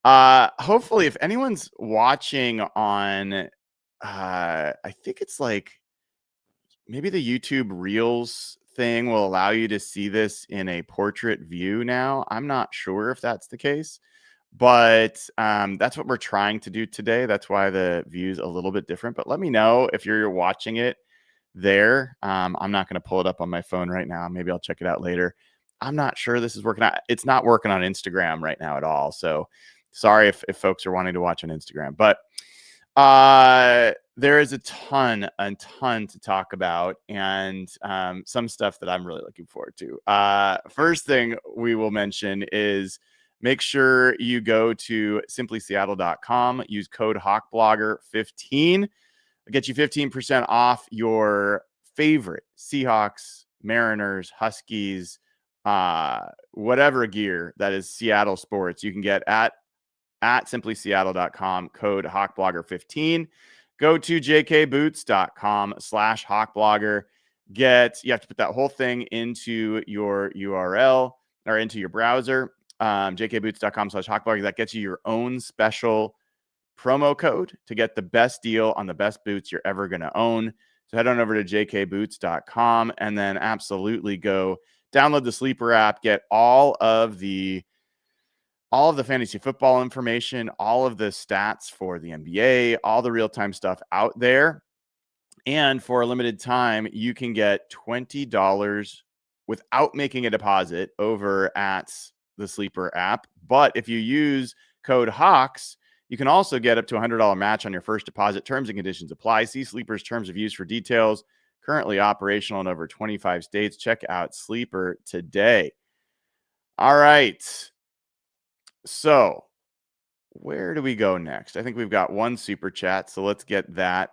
Hopefully, if anyone's watching on, I think it's like maybe the YouTube Reels thing will allow you to see this in a portrait view now. I'm not sure if that's the case, but that's what we're trying to do today. That's why the view's a little bit different. But let me know if you're watching it there. I'm not going to pull it up on my phone right now. Maybe I'll check it out later. I'm not sure this is working out. It's not working on Instagram right now at all. So sorry if folks are wanting to watch on Instagram. But there is a ton to talk about, and some stuff that I'm really looking forward to. First thing we will mention is make sure you go to SimplySeattle.com, use code HawkBlogger15. It'll get you 15% off your favorite Seahawks, Mariners, Huskies, whatever gear that is Seattle sports. You can get at SimplySeattle.com, code HawkBlogger15. Go to JKBoots.com/HawkBlogger. You have to put that whole thing into your URL or into your browser. JKBoots.com/HawkBlogger. That gets you your own special promo code to get the best deal on the best boots you're ever going to own. So head on over to JKBoots.com and then absolutely go download the Sleeper app, get all of the fantasy football information, all of the stats for the NBA, all the real-time stuff out there. And for a limited time, you can get $20 without making a deposit over at the Sleeper app. But if you use code HAWKS, you can also get up to a $100 match on your first deposit. Terms and conditions apply. See Sleeper's terms of use for details. Currently operational in over 25 states. Check out Sleeper today. All right. So where do we go next? I think we've got one super chat, so let's get that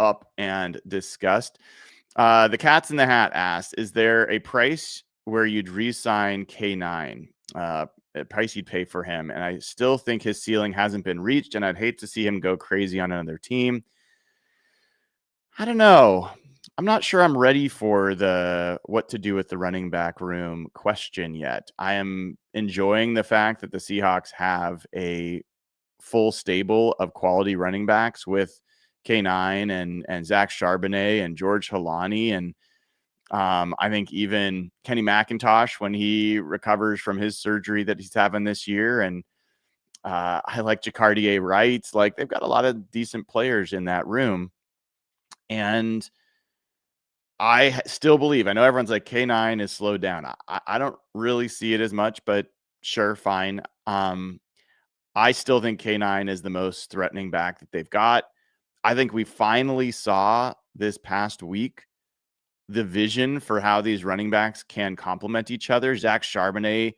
up and discussed. The Cats in the Hat asked, is there a price where you'd re-sign K9, a price you'd pay for him? And I still think his ceiling hasn't been reached, and I'd hate to see him go crazy on another team. I don't know. I'm not sure I'm ready for the what to do with the running back room question yet. I am enjoying the fact that the Seahawks have a full stable of quality running backs with K9 and Zach Charbonnet and George Halani. And I think even Kenny McIntosh, when he recovers from his surgery that he's having this year. And I like Jacardier Wright. Like, they've got a lot of decent players in that room. And I still believe, I know everyone's like K9 is slowed down. I don't really see it as much, but sure, fine. I still think K9 is the most threatening back that they've got. I think we finally saw this past week the vision for how these running backs can complement each other. Zach Charbonnet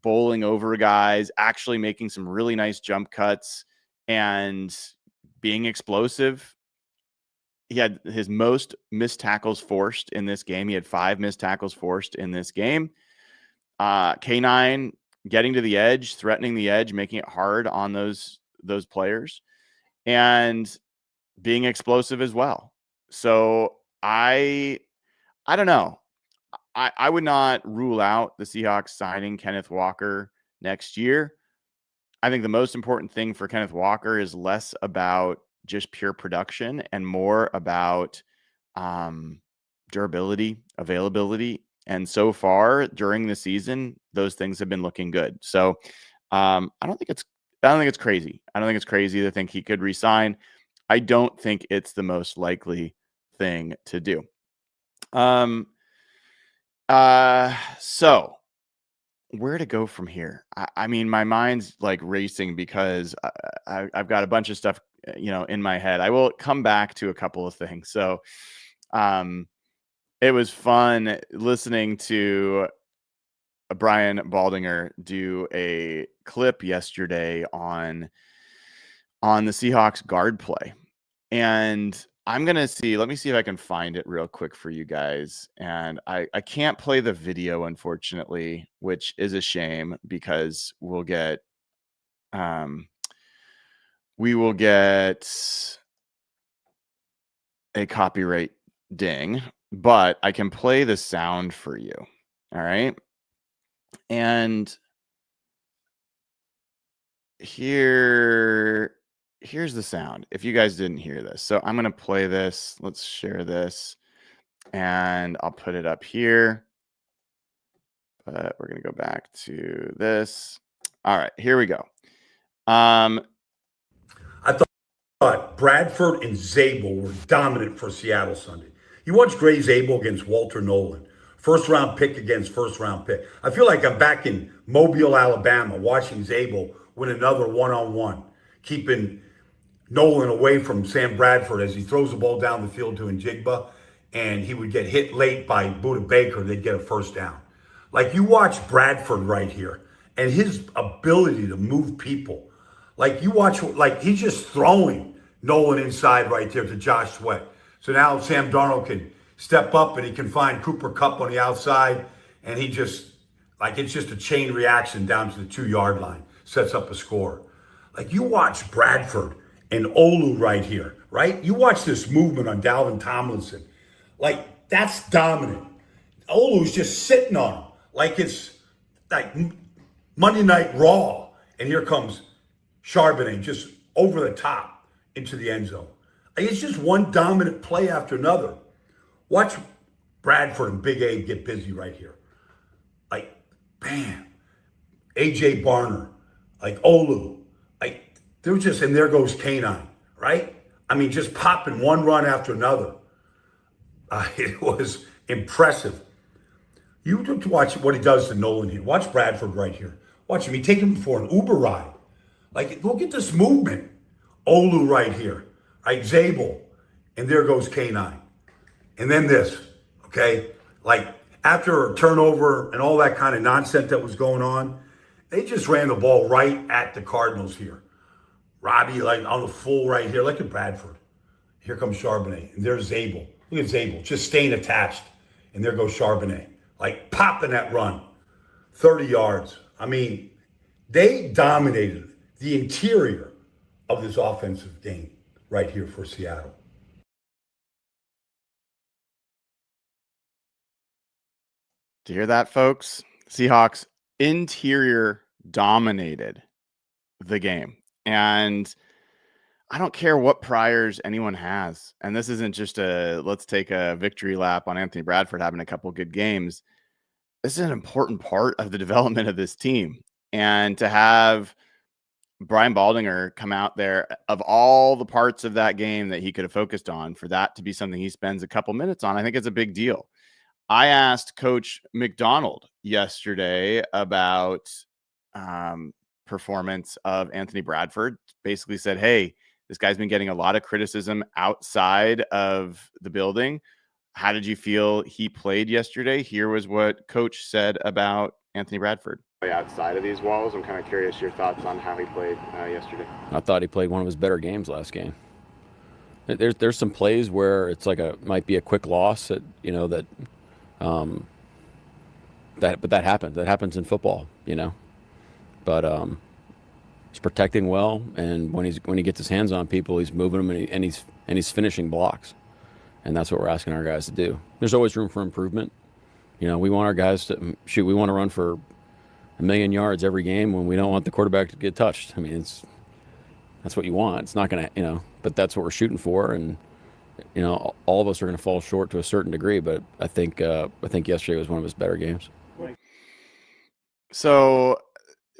bowling over guys, actually making some really nice jump cuts and being explosive. He had his most missed tackles forced in this game. He had 5 missed tackles forced in this game. K9 getting to the edge, threatening the edge, making it hard on those players, and being explosive as well. So I don't know. I would not rule out the Seahawks signing Kenneth Walker next year. I think the most important thing for Kenneth Walker is less about just pure production and more about durability, availability. And so far during the season, those things have been looking good. So I don't think it's crazy. I don't think it's crazy to think he could resign. I don't think it's the most likely thing to do. So where to go from here? I mean, my mind's like racing because I've got a bunch of stuff, in my head. I will come back to a couple of things. So, it was fun listening to Brian Baldinger do a clip yesterday on the Seahawks guard play. And let me see if I can find it real quick for you guys. And I can't play the video, unfortunately, which is a shame because we will get a copyright ding, but I can play the sound for you. All right. And here's the sound if you guys didn't hear this. So I'm going to play this. Let's share this. and I'll put it up here. But we're going to go back to this. All right, here we go. I thought Bradford and Zabel were dominant for Seattle Sunday. You watch Gray Zabel against Walter Nolan, first-round pick against first-round pick. I feel like I'm back in Mobile, Alabama, watching Zabel win another one-on-one, keeping Nolan away from Sam Bradford as he throws the ball down the field to Njigba, and he would get hit late by Budda Baker. They'd get a first down. Like, you watch Bradford right here and his ability to move people. Like, you watch, like, he's just throwing Nolan inside right there to Josh Sweat. So now Sam Darnold can step up and he can find Cooper Kupp on the outside, and he just, like, it's just a chain reaction down to the 2-yard line, sets up a score. Like, you watch Bradford and Olu right here, right? You watch this movement on Dalvin Tomlinson. Like, that's dominant. Olu's just sitting on him like it's like Monday Night Raw. And here comes Charbonnet just over the top into the end zone. Like, it's just one dominant play after another. Watch Bradford and Big Abe get busy right here. Like, bam. A.J. Barner, like Olu. Like, they're just, and there goes Canine, right? I mean, just popping one run after another. It was impressive. You have to watch what he does to Nolan here. Watch Bradford right here. Watch him. He take him for an Uber ride. Like, look at this movement. Olu right here. Right, Zabel. And there goes Canine. And then this, okay? Like, after a turnover and all that kind of nonsense that was going on, they just ran the ball right at the Cardinals here. Robbie, like, on the full right here. Look at Bradford. Here comes Charbonnet. And there's Zabel. Look at Zabel, just staying attached. And there goes Charbonnet, like popping that run, 30 yards. I mean, they dominated the interior of this offensive game right here for Seattle. Do you hear that, folks? Seahawks interior dominated the game. And I don't care what priors anyone has. And this isn't just let's take a victory lap on Anthony Bradford having a couple good games. This is an important part of the development of this team. And to have Brian Baldinger come out there, of all the parts of that game that he could have focused on, for that to be something he spends a couple minutes on, I think it's a big deal. I asked Coach Macdonald yesterday about performance of Anthony Bradford. Basically said, hey, this guy's been getting a lot of criticism outside of the building. How did you feel he played yesterday? Here was what Coach said about Anthony Bradford. Outside of these walls, I'm kind of curious your thoughts on how he played yesterday. I thought he played one of his better games last game. There's some plays where it's like might be a quick loss that but that happens. That happens in football, But he's protecting well, and when he gets his hands on people, he's moving them and he's finishing blocks, and that's what we're asking our guys to do. There's always room for improvement. We want our guys to shoot. We want to run for 1,000,000 yards every game when we don't want the quarterback to get touched. I mean, that's what you want. It's not going to, but that's what we're shooting for, and all of us are going to fall short to a certain degree. But I think yesterday was one of his better games. So.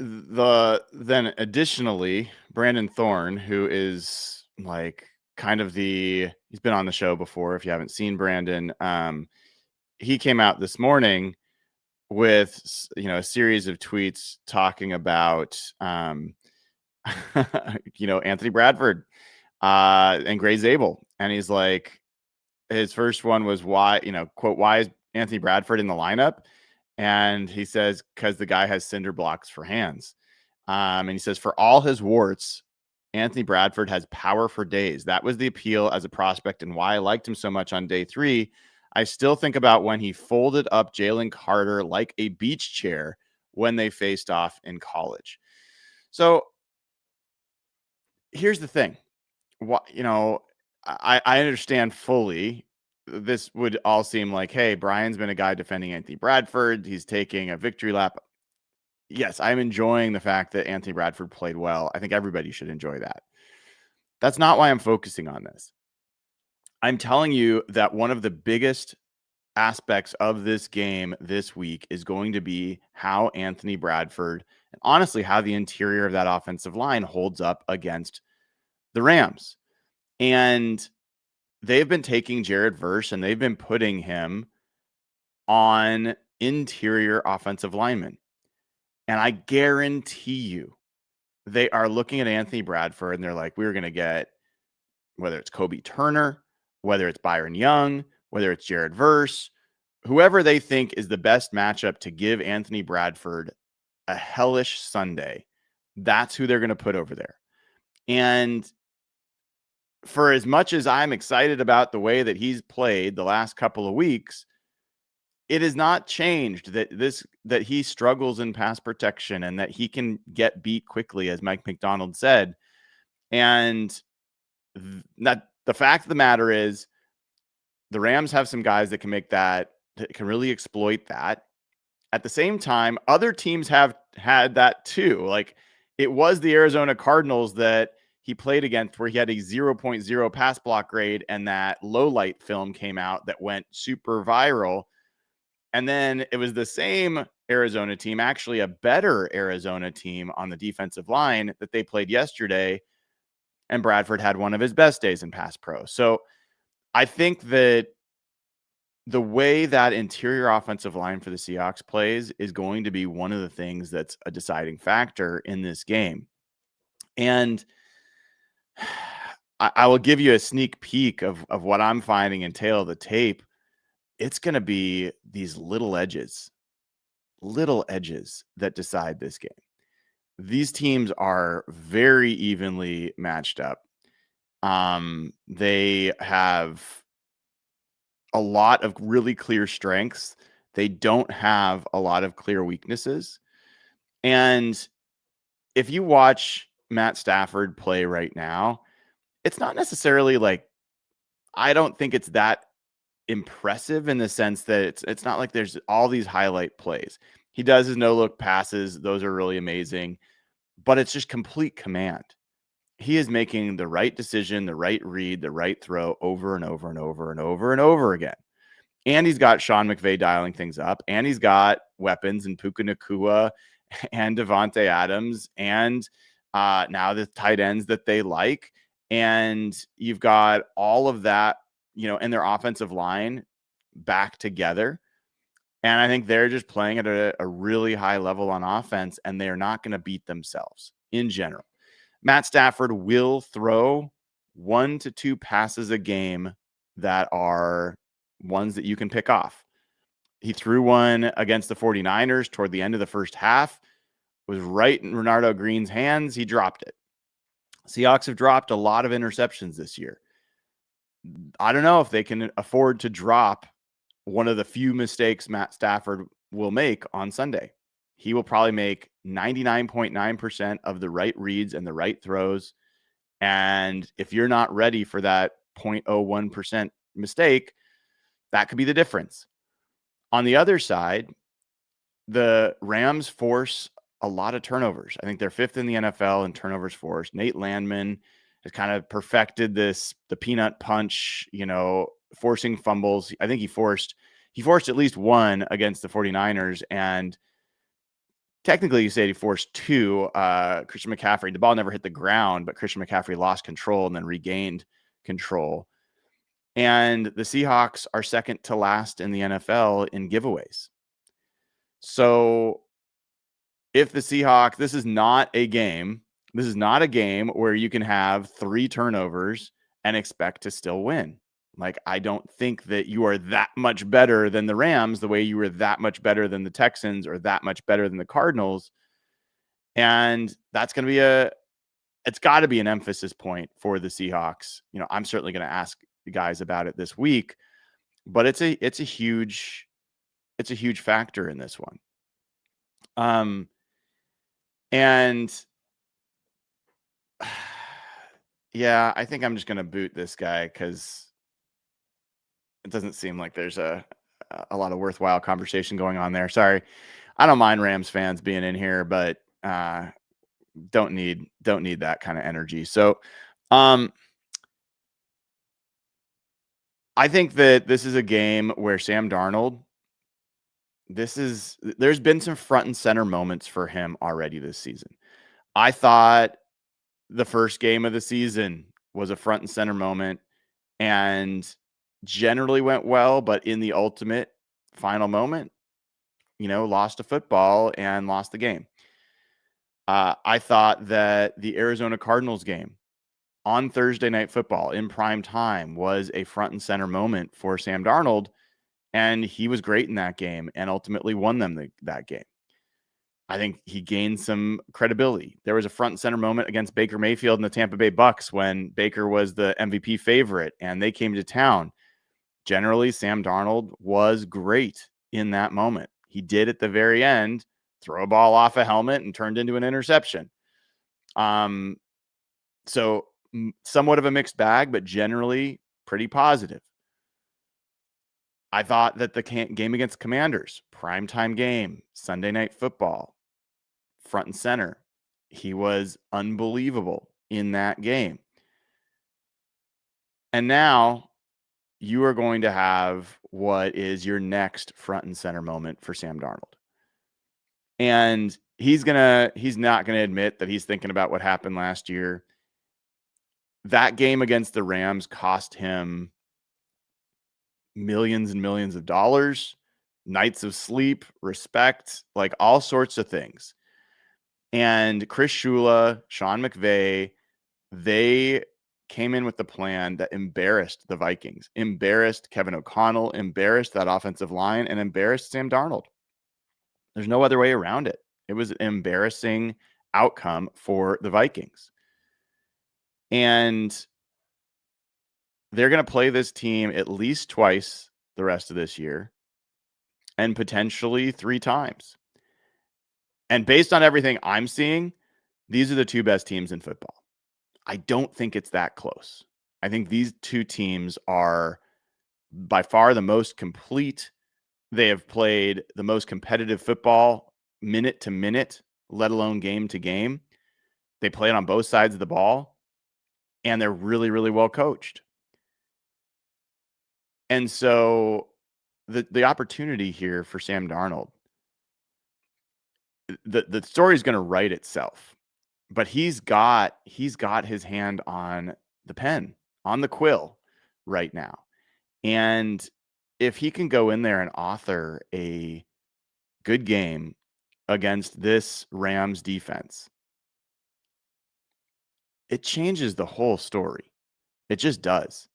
Then additionally, Brandon Thorne, who is like kind of he's been on the show before. If you haven't seen Brandon, he came out this morning with, a series of tweets talking about, Anthony Bradford and Gray Zabel. And he's like, his first one was why, quote, why is Anthony Bradford in the lineup? And he says, because the guy has cinder blocks for hands. And he says, for all his warts, Anthony Bradford has power for days. That was the appeal as a prospect and why I liked him so much on day 3. I still think about when he folded up Jalen Carter like a beach chair when they faced off in college. So here's the thing. I understand fully. This would all seem like, hey, Brian's been a guy defending Anthony Bradford. He's taking a victory lap. Yes, I'm enjoying the fact that Anthony Bradford played well. I think everybody should enjoy that. That's not why I'm focusing on this. I'm telling you that one of the biggest aspects of this game this week is going to be how Anthony Bradford and honestly how the interior of that offensive line holds up against the Rams. And they've been taking Jared Verse and they've been putting him on interior offensive linemen. And I guarantee you, they are looking at Anthony Bradford and they're like, we're going to get, whether it's Kobe Turner, whether it's Byron Young, whether it's Jared Verse, whoever they think is the best matchup to give Anthony Bradford a hellish Sunday, that's who they're going to put over there. And for as much as I'm excited about the way that he's played the last couple of weeks, it has not changed that he struggles in pass protection and that he can get beat quickly, as Mike Macdonald said. And the fact of the matter is the Rams have some guys that can make that can really exploit that. At the same time, other teams have had that too. Like it was the Arizona Cardinals that he played against where he had a 0.0 pass block grade and that low light film came out that went super viral. And then it was the same Arizona team, actually a better Arizona team on the defensive line that they played yesterday. And Bradford had one of his best days in pass pro. So I think that the way that interior offensive line for the Seahawks plays is going to be one of the things that's a deciding factor in this game. And I will give you a sneak peek of what I'm finding in tail of the tape. It's going to be these little edges that decide this game. These teams are very evenly matched up. They have a lot of really clear strengths. They don't have a lot of clear weaknesses. And if you watch Matt Stafford play right now, it's not necessarily like, I don't think it's that impressive in the sense that it's not like there's all these highlight plays. He does his no-look passes. Those are really amazing, but it's just complete command. He is making the right decision, the right read, the right throw over and over and over and over and over again. And he's got Sean McVay dialing things up, and he's got weapons in Puka Nacua and Devontae Adams, and now the tight ends that they like. And you've got all of that, in their offensive line back together. And I think they're just playing at a really high level on offense, and they're not going to beat themselves in general. Matt Stafford will throw 1 to 2 passes a game that are ones that you can pick off. He threw one against the 49ers toward the end of the first half, was right in Renardo Green's hands. He dropped it. Seahawks have dropped a lot of interceptions this year. I don't know if they can afford to drop one of the few mistakes Matt Stafford will make on Sunday. He will probably make 99.9% of the right reads and the right throws. And if you're not ready for that 0.01% mistake, that could be the difference. On the other side, the Rams force a lot of turnovers. I think they're 5th in the NFL in turnovers forced. Nate Landman has kind of perfected the peanut punch, forcing fumbles. I think he forced at least one against the 49ers. And technically you say he forced 2. Christian McCaffrey, the ball never hit the ground, but Christian McCaffrey lost control and then regained control. And the Seahawks are second to last in the NFL in giveaways. So if the Seahawks, this is not a game where you can have 3 turnovers and expect to still win. Like, I don't think that you are that much better than the Rams the way you were that much better than the Texans or that much better than the Cardinals. And that's going to be it's got to be an emphasis point for the Seahawks. I'm certainly going to ask the guys about it this week, but it's a huge factor in this one. And yeah, I think I'm just going to boot this guy because it doesn't seem like there's a lot of worthwhile conversation going on there. Sorry. I don't mind Rams fans being in here, but don't need that kind of energy. So I think that this is a game where Sam Darnold, there's been some front and center moments for him already this season. I thought the first game of the season was a front and center moment and generally went well, but in the ultimate final moment, lost a football and lost the game. I thought that the Arizona Cardinals game on Thursday Night Football in prime time was a front and center moment for Sam Darnold, and he was great in that game and ultimately won them that game. I think he gained some credibility. There was a front and center moment against Baker Mayfield and the Tampa Bay Bucks when Baker was the MVP favorite and they came to town. Generally, Sam Darnold was great in that moment. He did at the very end throw a ball off a helmet and turned into an interception. So somewhat of a mixed bag, but generally pretty positive. I thought that the game against Commanders, primetime game, Sunday Night Football, front and center, he was unbelievable in that game. And now you are going to have what is your next front and center moment for Sam Darnold. And he's not going to admit that he's thinking about what happened last year. That game against the Rams cost him millions and millions of dollars, nights of sleep, respect, like all sorts of things. And Chris Shula, Sean McVay, they came in with the plan that embarrassed the Vikings, embarrassed Kevin O'Connell, embarrassed that offensive line, and embarrassed Sam Darnold. There's no other way around it. It was an embarrassing outcome for the Vikings. And they're going to play this team at least twice the rest of this year and potentially 3 times. And based on everything I'm seeing, these are the 2 best teams in football. I don't think it's that close. I think these 2 teams are by far the most complete. They have played the most competitive football minute to minute, let alone game to game. They play it on both sides of the ball, and they're really, really well coached. And so the opportunity here for Sam Darnold, the story is going to write itself, but he's got his hand on the pen, on the quill right now. And if he can go in there and author a good game against this Rams defense, it changes the whole story. It just does.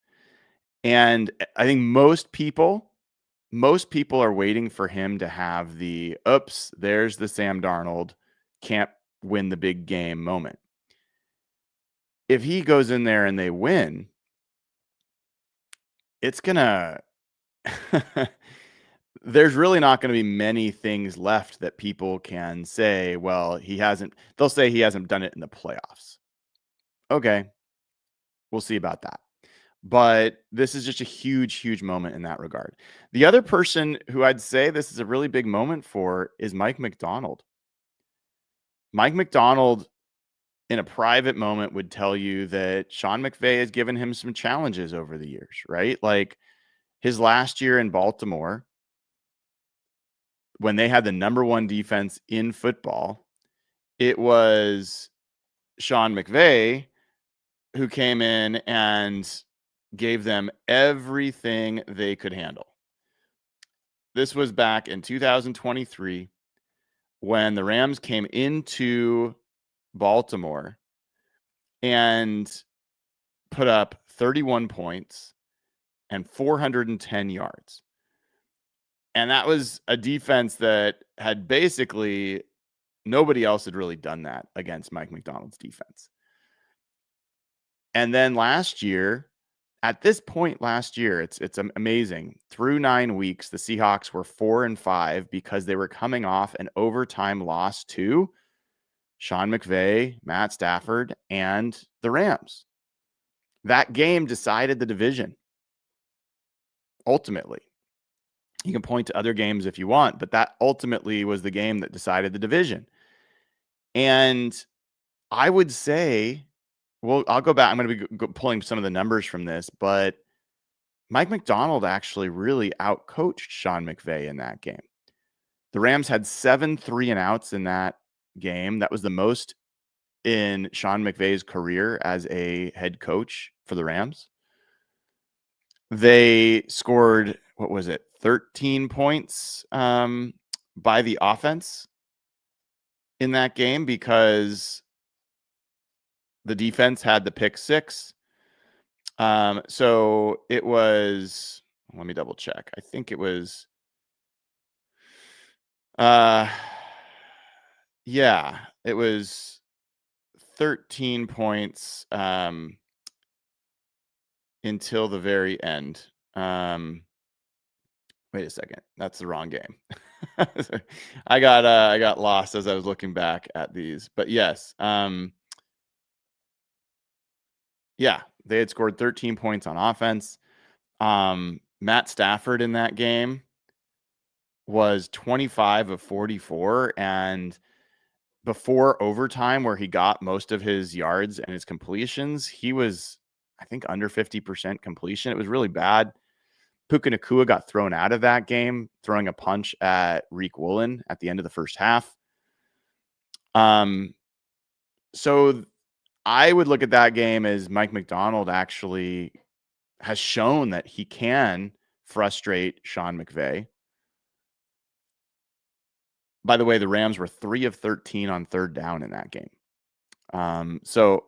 And I think most people are waiting for him to have the, oops, there's the Sam Darnold, can't win the big game moment. If he goes in there and they win, it's going to, there's really not going to be many things left that people can say, well, they'll say he hasn't done it in the playoffs. Okay, we'll see about that. But this is just a huge, huge moment in that regard. The other person who I'd say this is a really big moment for is Mike Macdonald. Mike Macdonald, in a private moment, would tell you that Sean McVay has given him some challenges over the years, right? Like his last year in Baltimore, when they had the number 1 defense in football, it was Sean McVay who came in and gave them everything they could handle. This was back in 2023 when the Rams came into Baltimore and put up 31 points and 410 yards. And that was a defense that had basically nobody else had really done that against Mike Macdonald's defense. And then last year, at this point last year, it's amazing. Through 9 weeks, the Seahawks were 4-5 because they were coming off an overtime loss to Sean McVay, Matt Stafford, and the Rams. That game decided the division. Ultimately, you can point to other games if you want, but that ultimately was the game that decided the division. And I would say, well, I'll go back. I'm going to be pulling some of the numbers from this, but Mike Macdonald actually really outcoached Sean McVay in that game. The Rams had 7 3-and-outs in that game. That was the most in Sean McVay's career as a head coach for the Rams. They scored, 13 points by the offense in that game because the defense had the pick six. So it was, let me double check. I think it was, it was 13 points until the very end. Wait a second. That's the wrong game. I got lost as I was looking back at these. But yes. They had scored 13 points on offense. Matt Stafford in that game was 25 of 44. And before overtime, where he got most of his yards and his completions, he was, I think, under 50% completion. It was really bad. Puka Nacua got thrown out of that game, throwing a punch at Reek Woolen at the end of the first half. So I would look at that game as Mike Macdonald actually has shown that he can frustrate Sean McVay. By the way, the Rams were 3 of 13 on third down in that game. So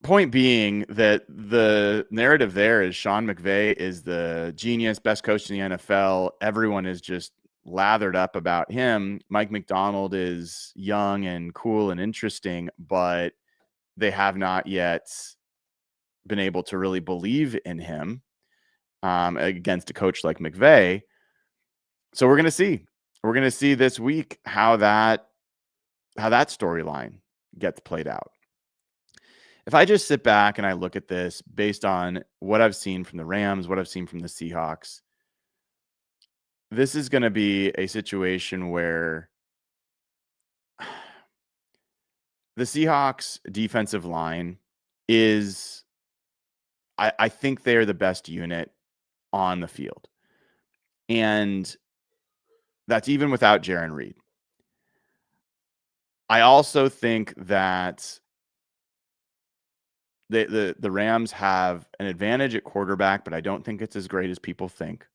point being that the narrative there is Sean McVay is the genius, best coach in the NFL. Everyone is just lathered up about him. Mike Macdonald is young and cool and interesting, but they have not yet been able to really believe in him against a coach like McVay. So we're going to see. We're going to see this week how that storyline gets played out. If I just sit back and I look at this based on what I've seen from the Rams, what I've seen from the Seahawks, this is going to be a situation where the Seahawks defensive line is, I think they are the best unit on the field. And that's even without Jarran Reed. I also think that the Rams have an advantage at quarterback, but I don't think it's as great as people think.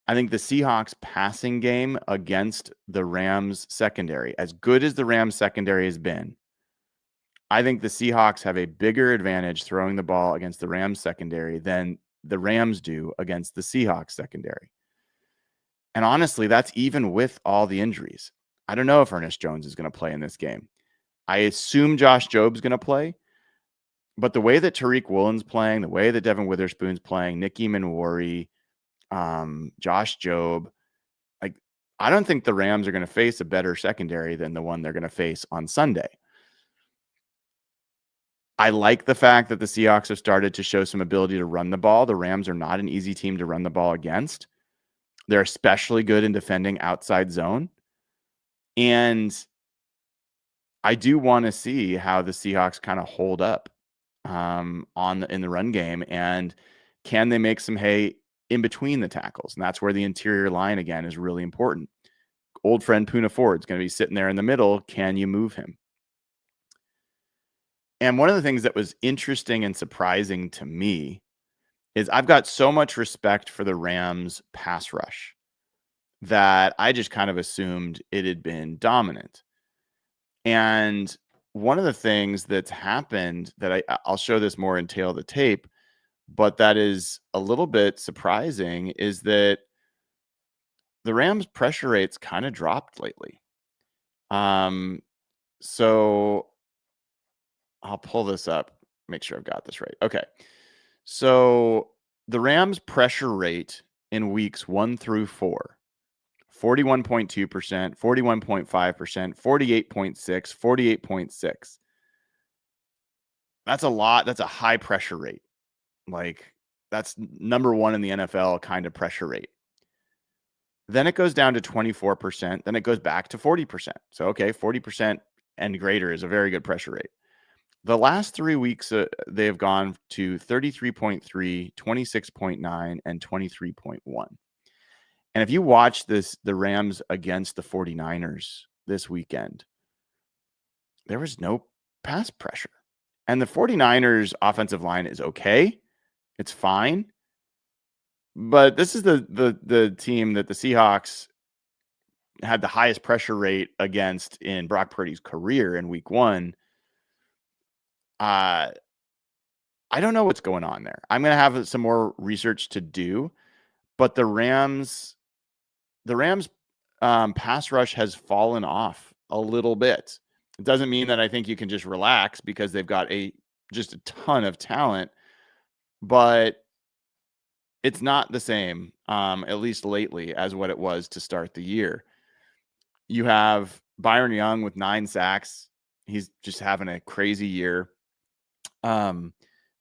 I think the Seahawks passing game against the Rams secondary, as good as the Rams secondary has been, I think the Seahawks have a bigger advantage throwing the ball against the Rams secondary than the Rams do against the Seahawks secondary. And honestly, that's even with all the injuries. I don't know if Ernest Jones is going to play in this game. I assume Josh Job's going to play. But the way that Tariq Woolen's playing, the way that Devin Witherspoon's playing, Nicky Manwari, Josh Jobe, I don't think the Rams are going to face a better secondary than the one they're going to face on Sunday. I like the fact that the Seahawks have started to show some ability to run the ball. The Rams are not an easy team to run the ball against. They're especially good in defending outside zone. And I do want to see how the Seahawks kind of hold up in the run game, and can they make some hay in between the tackles? And that's where the interior line again is really important. Old friend Poona Ford's going to be sitting there in the middle. Can you move him? And one of the things that was interesting and surprising to me is I've got so much respect for the Rams pass rush that I just kind of assumed it had been dominant. And one of the things that's happened that I'll show this more in tail of the tape, but that is a little bit surprising, is that the Rams pressure rates kind of dropped lately. So I'll pull this up, make sure I've got this right. Okay. So the Rams pressure rate in weeks 1 through 4, 41.2%, 41.5%, 48.6, 48.6. That's a lot. That's a high pressure rate. That's number 1 in the NFL kind of pressure rate. Then it goes down to 24%. Then it goes back to 40%. So, okay, 40% and greater is a very good pressure rate. The last 3 weeks, they have gone to 33.3, 26.9, and 23.1. And if you watch the Rams against the 49ers this weekend, there was no pass pressure. And the 49ers offensive line is okay. It's fine. But this is the team that the Seahawks had the highest pressure rate against in Brock Purdy's career in week 1. I don't know what's going on there. I'm going to have some more research to do, but the Rams pass rush has fallen off a little bit. It doesn't mean that I think you can just relax because they've got just a ton of talent, but it's not the same, at least lately, as what it was to start the year. You have Byron Young with 9 sacks. He's just having a crazy year.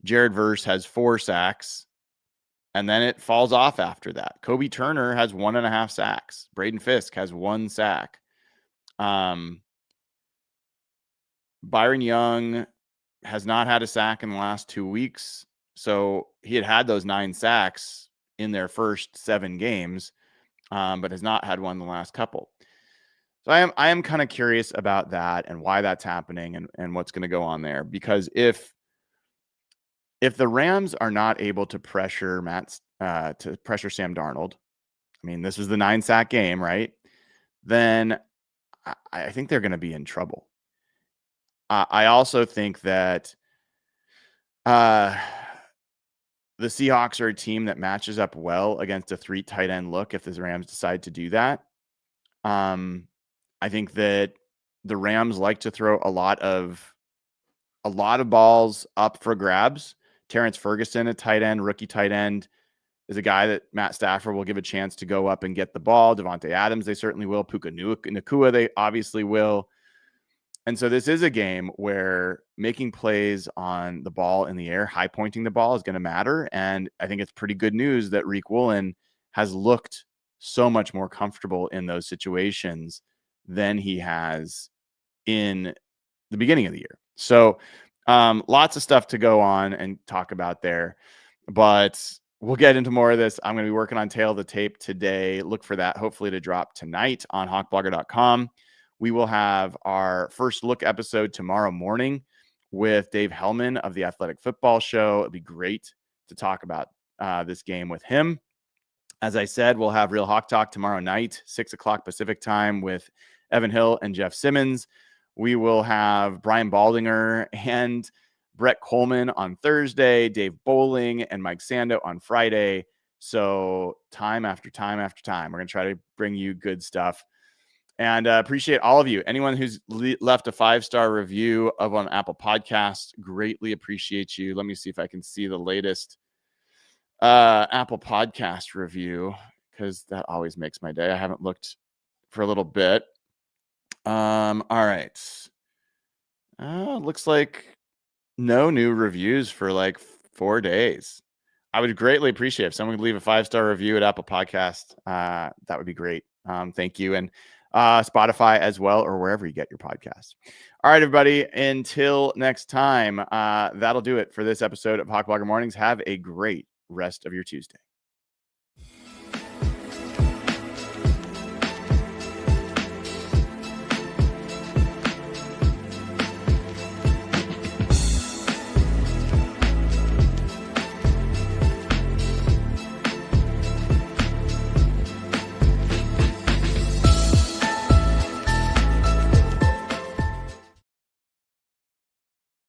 Jared Verse has 4 sacks, and then it falls off after that. Kobe Turner has 1.5 sacks. Braden Fisk has 1 sack. Byron Young has not had a sack in the last 2 weeks. So he had those 9 sacks in their first 7 games, but has not had one in the last couple. So I am kind of curious about that and why that's happening and what's going to go on there. Because if the Rams are not able to pressure Sam Darnold, I mean, this was the 9 sack game, right? Then I think they're going to be in trouble. I also think that the Seahawks are a team that matches up well against a 3 tight end look if the Rams decide to do that. I think that the Rams like to throw a lot of balls up for grabs. Terrence Ferguson, a tight end, rookie tight end, is a guy that Matt Stafford will give a chance to go up and get the ball. Devontae Adams, they certainly will. Puka Nacua, they obviously will. And so this is a game where making plays on the ball in the air, high pointing the ball, is going to matter. And I think it's pretty good news that Riq Woolen has looked so much more comfortable in those situations than he has in the beginning of the year. So lots of stuff to go on and talk about there, but we'll get into more of this. I'm going to be working on Tail of the Tape today. Look for that hopefully to drop tonight on hawkblogger.com. We will have our first look episode tomorrow morning with Dave Hellman of the Athletic Football Show. It'd be great to talk about this game with him. As I said, we'll have Real Hawk Talk tomorrow night, 6 o'clock Pacific time, with Evan Hill and Jeff Simmons. We will have Brian Baldinger and Brett Coleman on Thursday, Dave Bowling and Mike Sando on Friday. So time after time after time, we're going to try to bring you good stuff. And appreciate all of you. Anyone who's left a 5-star review on Apple Podcasts, greatly appreciate you. Let me see if I can see the latest Apple Podcast review, because that always makes my day. I haven't looked for a little bit. All right. Looks like no new reviews for like 4 days. I would greatly appreciate if someone would leave a 5-star review at Apple Podcast. That would be great. Thank you. And Spotify as well, or wherever you get your podcasts. All right, everybody. Until next time, that'll do it for this episode of Hawk Blogger Mornings. Have a great rest of your Tuesday.